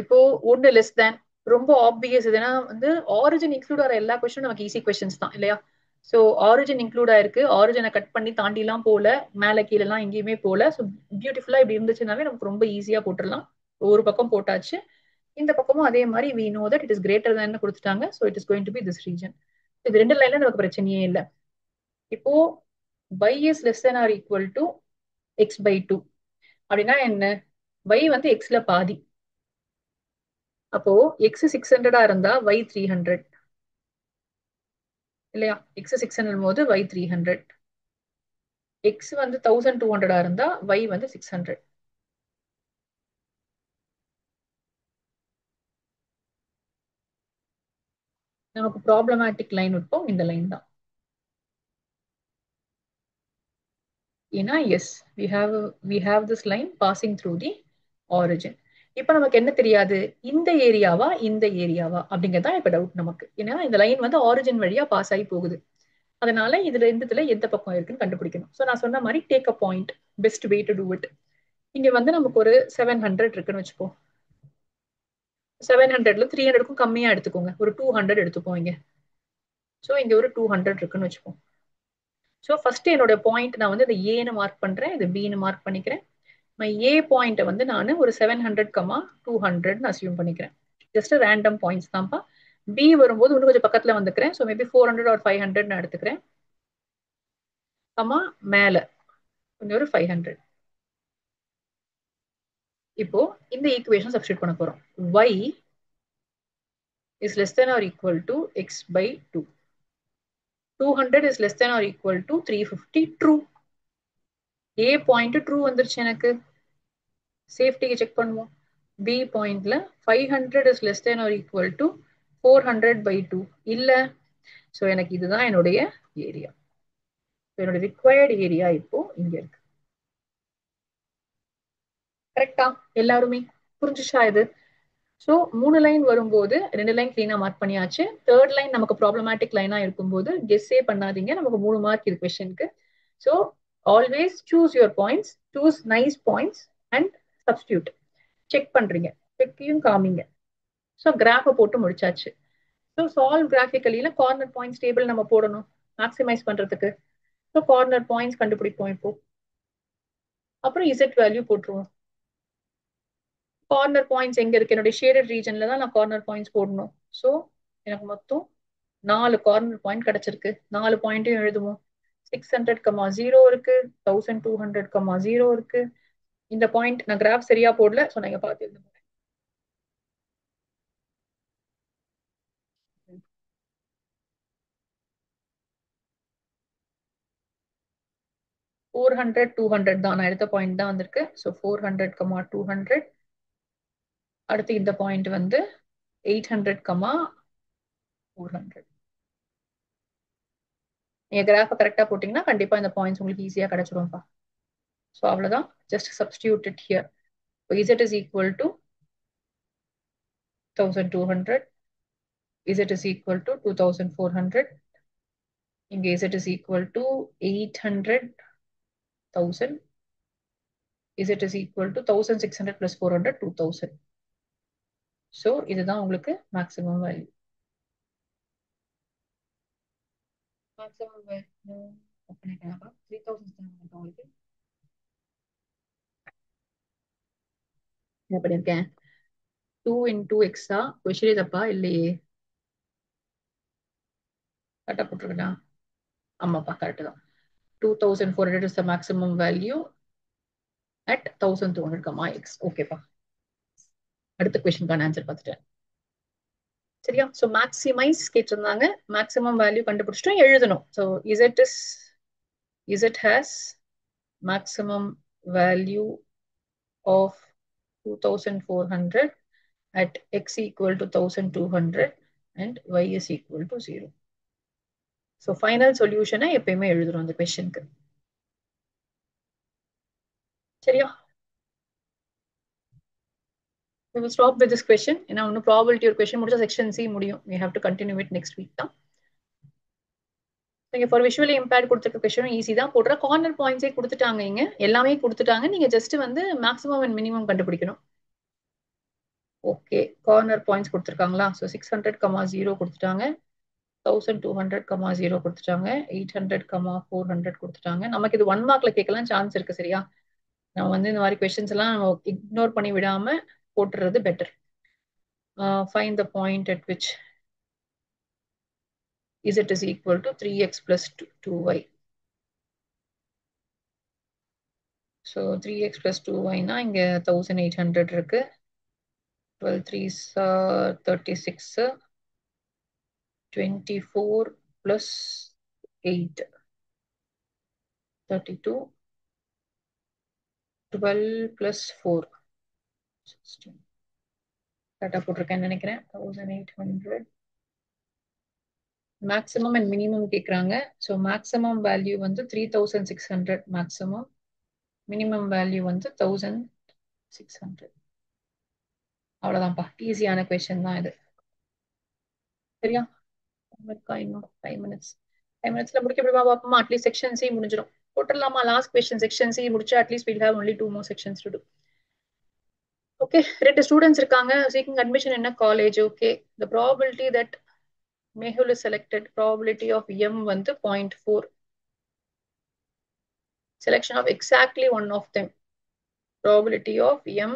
இப்போ ஒன்னு லெஸ் தேன் ரொம்ப ஆப்வியஸ். இதுனா வந்து ஆரிஜின் இன்க்ளூட் ஆகிற எல்லா கொஸ்டினும் நமக்கு ஈஸி கொஸ்டின்ஸ் தான் இல்லையா? ஸோ ஆரிஜின் இன்க்ளூட் ஆயிருக்கு, ஆரிஜினை கட் பண்ணி தாண்டிலாம் போல, மேலே கீழெல்லாம் எங்கேயுமே போல. ஸோ பியூட்டிஃபுல்லா இப்படி இருந்துச்சுனாவே நமக்கு ரொம்ப ஈஸியா போட்டுடலாம். ஒரு பக்கம் போட்டாச்சு, இந்த பக்கமும் அதே மாதிரி we know that it is greater than கொடுத்துட்டாங்க. So it is going to be this region. இது ரெண்டு லைன்ல நமக்கு பிரச்சனையே இல்லை. இப்போ y is less than or equal to x by 2 அப்படின்னா என்ன? y வந்து xல பாதி. அப்போ x 600 இருந்தா y 300 இல்லையா? x 600 போது y 300, x வந்து 1200 இருந்தா y வந்து 600. நமக்கு ப்ராப்ளமேட்டிக் லைன் இப்போ இந்த லைன் தான். ஏன்னா S we have this line passing through the origin. இப்ப நமக்கு என்ன தெரியாது, இந்த ஏரியாவா இந்த ஏரியாவா அப்படிங்கறதா இப்ப டவுட் நமக்கு. ஏன்னா இந்த லைன் வந்து ஆரிஜின் வழியா பாஸ் ஆகி போகுது. அதனால இதுல ரெண்டுத்துல எந்த பக்கம் இருக்குன்னு கண்டுபிடிக்கணும். ஸோ நான் சொன்ன மாதிரி take a point, best way to do it. இங்க வந்து நமக்கு ஒரு 700 இருக்குன்னு வச்சுப்போம். 700ல 300க்கும் கம்மியா எடுத்துக்கோங்க, ஒரு 200 எடுத்துப்போம் இங்க. ஸோ இங்க ஒரு 200 இருக்குன்னு வச்சுப்போம். ஸோ ஃபர்ஸ்ட் என்னோட பாயிண்ட் நான் வந்து இந்த ஏன்னு மார்க் பண்றேன், இது பின்னு மார்க் பண்ணிக்கிறேன். மை ஏ பாயிண்ட்டை வந்து நான் ஒரு 700, 200 அசியூம் பண்ணிக்கிறேன். ஜஸ்ட் ரேண்டம் பாயிண்ட்ஸ் தான்ப்பா. பி வரும்போது இன்னும் கொஞ்சம் பக்கத்துல வந்துக்கிறேன். ஸோ மேபி 400 or 500 நான் எடுத்துக்கிறேன். மேல கொஞ்சம் ஒரு 500. இப்போ இந்த ஈக்குவேஷன் சப்ஸ்டிட்யூட் பண்ண போறோம். y is less than or equal to x by 2. 200 is less than or equal to 350. true. a point true வந்துருச்சு எனக்கு. சேஃப்டிக்கு செக் பண்ணுவோம். b பாயிண்ட்ல 500 is less than or equal to 400 by 2 இல்ல. ஸோ எனக்கு இதுதான் என்னுடைய ஏரியா. என்னோட ரிக்வயர்டு ஏரியா இப்போ இங்க இருக்கு. கரெக்டா? எல்லாருமே புரிஞ்சுச்சா இது? ஸோ 3 லைன் வரும்போது 2 லைன் கிளீனா மார்க் பண்ணியாச்சு. தேர்ட் லைன் நமக்கு ப்ராப்ளமேட்டிக் லைனா இருக்கும்போது கெஸ்ஸே பண்ணாதீங்க, நமக்கு 3 மார்க் இது கொஸ்டினுக்கு. So always choose your points, choose nice points and substitute. Check பண்றீங்க, செக்கையும் காமிங்க. ஸோ கிராஃபை போட்டு முடிச்சாச்சு. ஸோ சால்வ் கிராஃபிக்கலியில கார்னர் பாயிண்ட்ஸ் டேபிள் நம்ம போடணும் மேக்ஸிமைஸ் பண்றதுக்கு. ஸோ கார்னர் பாயிண்ட்ஸ் கண்டுபிடிப்போம் இப்போ. அப்புறம் இசட் வேல்யூ போட்டுருவோம். கார்னர் பாயிண்ட்ஸ் எங்க இருக்கு? என்னுடைய ஷேடட் ரீஜன்ல தான் நான் கார்னர் பாயிண்ட்ஸ் போடணும். ஸோ எனக்கு மொத்தம் 4 கார்னர் பாயிண்ட் கிடைச்சிருக்கு. 4 பாயிண்ட்டையும் எழுதுவோம். 600, 0 இருக்கு, 1200, 0 இருக்கு. இந்த பாயிண்ட் நான் கிராஃப் சரியா போடல, ஸோ நான் இங்க பார்த்து எழுதுறேன். 400, 200 தான் நான் எடுத்த பாயிண்ட் தான் வந்திருக்கு. ஸோ 400, 200. அடுத்து இந்த பாயிண்ட் வந்து 800, 400. நீங்க கிராஃபை கரெக்டா போட்டீங்கன்னா கண்டிப்பா இந்த பாயிண்ட்ஸ் உங்களுக்கு ஈஸியா கிடைச்சிரும்ப்பா. ஸோ அவ்வளவுதான், just substitute it here. Z is equal to 1200, Z is equal to 2400, இங்க Z is equal to 800,000, Z is equal to 1600 plus 400, 2000. So இதுதான் உங்களுக்கு மேக்ஸிமம் வேல்யூ. மேக்ஸிமம் வேல்யூ பண்ணிக்கலாம். 3000 உங்களுக்கு என்ன பண்ணிருக்கேன்? 2 into x கொஸ்டினே தப்பா இல்லையே? கரெக்டா போட்டிருக்கா? ஆமாப்பா கரெக்ட் தான். 2400 is the maximum value at 1200, x. ஓகேப்பா, அடுத்த கொஸ்டினுக்கான ஆன்சர் பார்த்துட்டேன். சரியா? ஸோ மேக்ஸிமைஸ் கேட்டிருந்தாங்க, மேக்ஸிமம் வேல்யூ கண்டுபிடிச்சிட்டோம், எழுதணும். So Z has maximum value of 2400 at x equal to 1200 and y is equal to 0. So final solution எப்பயுமே எழுதுறோம் அந்த questionக்கு. சரியா? We will stop with this question. ஏன்னா இன்னும் probability ஒரு question முடிச்சா section C முடியும். We have to continue it next week தான். நீங்க ஃபார் விஷுவலி இம்பேர்ட் கொடுத்துருக்க கொஸ்டினும் ஈஸி தான். போடுற கார்னர் பாயிண்ட்ஸே கொடுத்துட்டாங்க, இங்க எல்லாமே கொடுத்துட்டாங்க. நீங்க ஜஸ்ட் வந்து மேக்ஸிமம் அண்ட் மினிமம் கண்டுபிடிக்கணும். ஓகே, கார்னர் பாயிண்ட்ஸ் கொடுத்துருக்காங்களா? ஸோ 600,0 கொடுத்துட்டாங்க, 1200,0 கொடுத்துட்டாங்க, 800,400 கொடுத்துட்டாங்க. நமக்கு இது 1 மார்க்ல கேட்கலாம் சான்ஸ் இருக்கு. சரியா? நம்ம வந்து இந்த மாதிரி கொஸ்டின்ஸ் எல்லாம் இக்னோர் பண்ணி விடாம போட்டுறது better. Find the point at which z is equal to 3x plus 2y. So 3x plus 2y na inga 1800 இருக்கு. 12 3s 36, 24 plus 8 32, 12 plus 4 16. கரெக்டா போட்டிருக்கேன்னு நினைக்கிறேன். 1800 மேக்ஸிமம் அண்ட் மினிமம் கேட்குறாங்க. ஸோ மேக்ஸிமம் வேல்யூ வந்து 3600 மேக்ஸிமம், மினிமம் வேல்யூ வந்து 1600. அவ்வளோதான்ப்பா, ஈஸியான question தான் இது. சரியா? இன்னும் 5 minutes. 5 minutesல முடிக்க முடியுமா பாப்போமா? அட்லீஸ்ட் செக்ஷன் சி முடிஞ்சிடும். போட்டுடலாமா? லாஸ்ட் கொஸ்டின் செக்ஷன் சி முடிச்சா at least we'll have only 2 more sections to do. Okay, 2 students இருக்காங்க. சீக்கிங் அட்மிஷன் என்ன college? Okay, the probability that Mehul is selected, probability of M வந்து 0.4. Selection of exactly one of them. Probability of M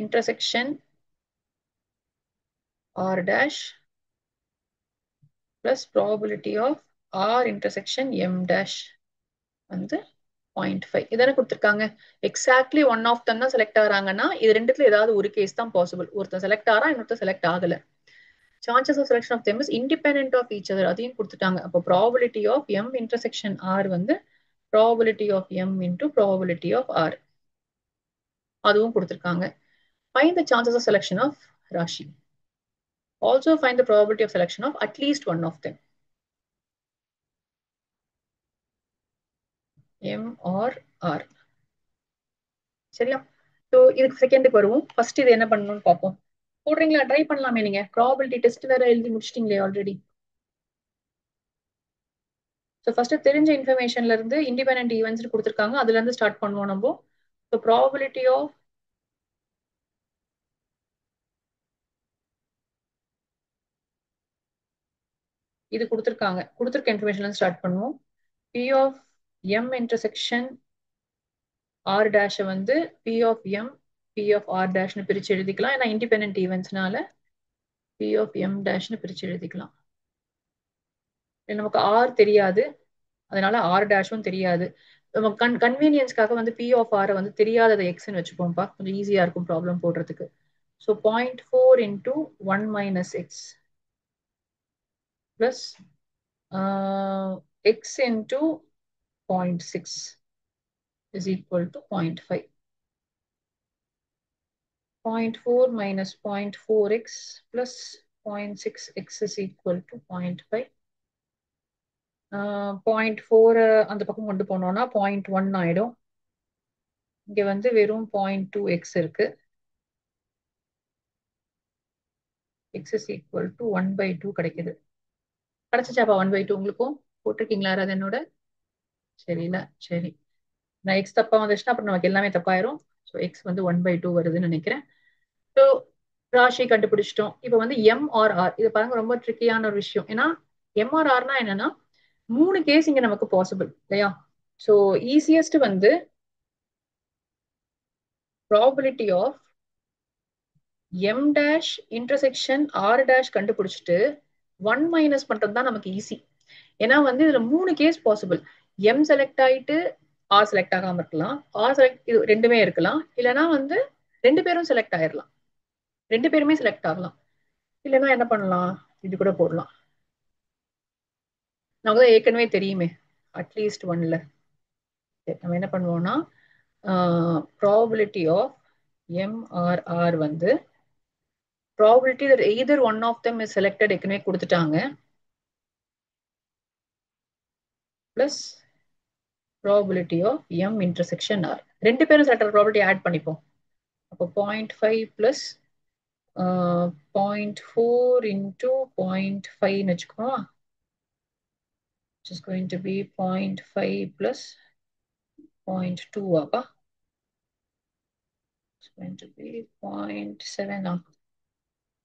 intersection R dash plus probability of R intersection M dash வந்து 0.5. இதானே கொடுத்துருக்காங்க. Exactly one of them தான் select ஆகிறாங்கன்னா இது ரெண்டுத்துல ஏதாவது ஒரு case தான் பாசிபிள். ஒருத்தர் செலக்ட் ஆகிறா, இன்னொருத்தர் செலக்ட் ஆகல. Chances of selection of them is independent of each other, அதையும் கொடுத்துட்டாங்க. அப்போ probability of M intersection R வந்து probability of M into probability of R, அதுவும் கொடுத்துருக்காங்க. Find the chances of selection of Raashi. Also find the probability of selection of at least one of them, M R R. சரியா? So இதுக்கு செகண்டுக்கு வருவோம். First இது என்ன பண்ணணும்னு பார்ப்போம். போடுறீங்களா? ட்ரை பண்ணலாமே. நீங்க ப்ராபபிலிட்டி டெஸ்ட் வேற எழுதி முடிச்சிட்டீங்களே ஆல்ரெடி. ஸோ ஃபர்ஸ்ட் தெரிஞ்ச இன்ஃபர்மேஷன்ல இருந்து இண்டிபெண்டன்ட் ஈவெண்ட்ஸ் கொடுத்துருக்காங்க, அதுல இருந்து ஸ்டார்ட் பண்ணுவோம் நம்ம. ஸோ ப்ராபபிலிட்டி ஆஃப் இது கொடுத்துருக்காங்க, கொடுத்துருக்க இன்ஃபர்மேஷன்ல இருந்து ஸ்டார்ட் பண்ணுவோம். P of M intersection R dash வந்து P of M P of R டேஷ்னு பிரிச்சு எழுதிக்கலாம். ஏன்னா இண்டிபெண்டன்ட் ஈவெண்ட்ஸ்னால பி ஆஃப் எம் டேஷ்னு பிரிச்சு எழுதிக்கலாம். நமக்கு ஆர் தெரியாது, அதனால ஆர் டேஷும் தெரியாது. நம்ம கன்வீனியன்ஸ்க்காக வந்து பி ஆஃப் ஆரை வந்து தெரியாததை எக்ஸ்ன்னு வச்சுப்போம்ப்பா, கொஞ்சம் ஈஸியா இருக்கும் ப்ராப்ளம் போடுறதுக்கு. So 0.4 into 1 minus x plus x into 0.6 is equal to 0.5. 0.4 minus 0.4x plus 0.6x is equal to 0.5. 0.4 அந்த பக்கம் கொண்டு போனோம்னா 0.1 ஆயிடும். இங்க வந்து வெறும் 0.2x இருக்கு. x is equal to 1/2 கிடைக்குது. கிடைச்சிச்சாப்பா 1/2 உங்களுக்கும்? போட்டிருக்கீங்களா அது என்னோட? சரியில்ல, சரி. நான் x தப்பா வந்துச்சுன்னா அப்புறம் நமக்கு எல்லாமே தப்பாயிரும். ஸோ எக்ஸ் வந்து 1/2 வருதுன்னு நினைக்கிறேன். ஸோ ராஷி கண்டுபிடிச்சிட்டோம். இப்போ வந்து MRR, இது பாருங்க ரொம்ப ட்ரிக்கியான ஒரு விஷயம். ஏன்னா MRRனா என்னன்னா 3 கேஸ் இங்க நமக்கு பாசிபிள் இல்லையா? ஸோ ஈஸியஸ்ட் வந்து probability of M dash intersection R dash கண்டுபிடிச்சிட்டு 1 மைனஸ் பண்றது தான் நமக்கு ஈஸி. ஏன்னா வந்து இதுல 3 கேஸ் பாசிபிள். எம் செலக்ட் ஆயிட்டு ஆர் செலக்ட் ஆகாம இருக்கலாம், ஆர் செலக்ட் இது ரெண்டுமே இருக்கலாம், இல்லைன்னா வந்து 2 பேரும் செலக்ட் ஆயிடலாம், 2 பேருமே செலக்ட் ஆகலாம். இல்லைன்னா என்ன பண்ணலாம், இது கூட போடலாம். நமக்கு தான் ஏற்கனவே தெரியுமே அட்லீஸ்ட் ஒன்ல. நம்ம என்ன பண்ணுவோம்னா ப்ராபபிலிட்டி ஆஃப் MRR வந்து probability that either one of them is selected ஏற்கனவே கொடுத்துட்டாங்க plus probability of M intersection R. ரெண்டு பேரும் செலக்டட் ப்ராபபிலிட்டி ஆட் பண்ணிப்போம். அப்போ 0.5 பிளஸ் 0.4 into 0.5 வச்சுக்கோமா, which is going to be 0.5 plus 0.2 அப்பா, it's going to be 0.7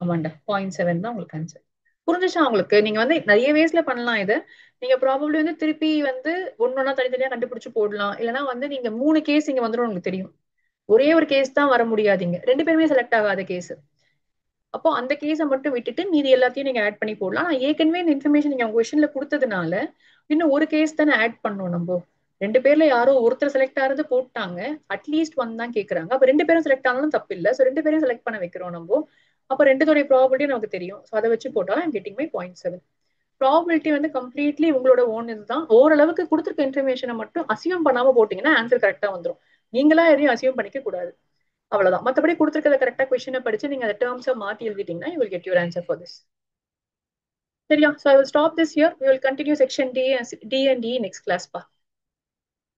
ஆமாண்டா 0.7 தான் உங்களுக்கு ஆன்சர். புரிஞ்சுச்சா உங்களுக்கு? நீங்க வந்து நிறைய வேஸ்ல பண்ணலாம் இதை. நீங்க ப்ராபபிளி வந்து திருப்பி வந்து ஒன்னொன்னா தனித்தனியா கண்டுபிடிச்சு போடலாம். இல்லைன்னா வந்து நீங்க 3 கேஸ் இங்க வந்துடும் உங்களுக்கு தெரியும். ஒரே ஒரு கேஸ் தான் வர முடியாதீங்க, ரெண்டு பேருமே செலக்ட் ஆகாத கேஸ். அப்போ அந்த கேஸை மட்டும் விட்டுட்டு மீதி எல்லாத்தையும் நீங்க ஆட் பண்ணி போடலாம். நான் ஏற்கனவே இந்த இன்ஃபர்மேஷன் நீங்க உங்க கொஸ்டின்ல கொடுத்ததுனால இன்னும் ஒரு கேஸ் தானே ஆட் பண்ணோம். நம்ம ரெண்டு பேர்ல யாரோ ஒருத்தர் செலக்ட் ஆகிறது போட்டாங்க, அட்லீஸ்ட் ஒன் தான் கேட்கறாங்க. அப்ப ரெண்டு பேரும் செலக்ட் ஆனாலும் தப்பு இல்லை. ஸோ ரெண்டு பேரும் செலக்ட் பண்ண வைக்கிறோம் நம்ம. அப்ப ரெண்டுத்தோடைய ப்ராபபிலிட்டி நமக்கு தெரியும். ஸோ அதை வச்சு போட்டாலும் ஐம் கெட்டிங் மை 0.7. ப்ராபபிலிட்டி வந்து கம்ப்ளீட்லி உங்களோட ஓன் இதுதான். ஓரளவுக்கு கொடுத்துருக்க இன்ஃபர்மேஷனை மட்டும் அசியூம் பண்ணாம போட்டீங்கன்னா ஆன்சர் கரெக்டா வந்துடும். நீங்களா எதையும் அசியூம் பண்ணிக்க கூடாது, அவ்வளவுதான். மற்றபடி கொடுத்துருக்கிறத கரெக்டா கொஸ்டினை படிச்சு நீங்க அந்த டேர்ம்ஸை மாத்தி எழுதிட்டீங்கன்னா you will get your answer for this. சரியா? So I will stop this here. We will continue section D and E next class.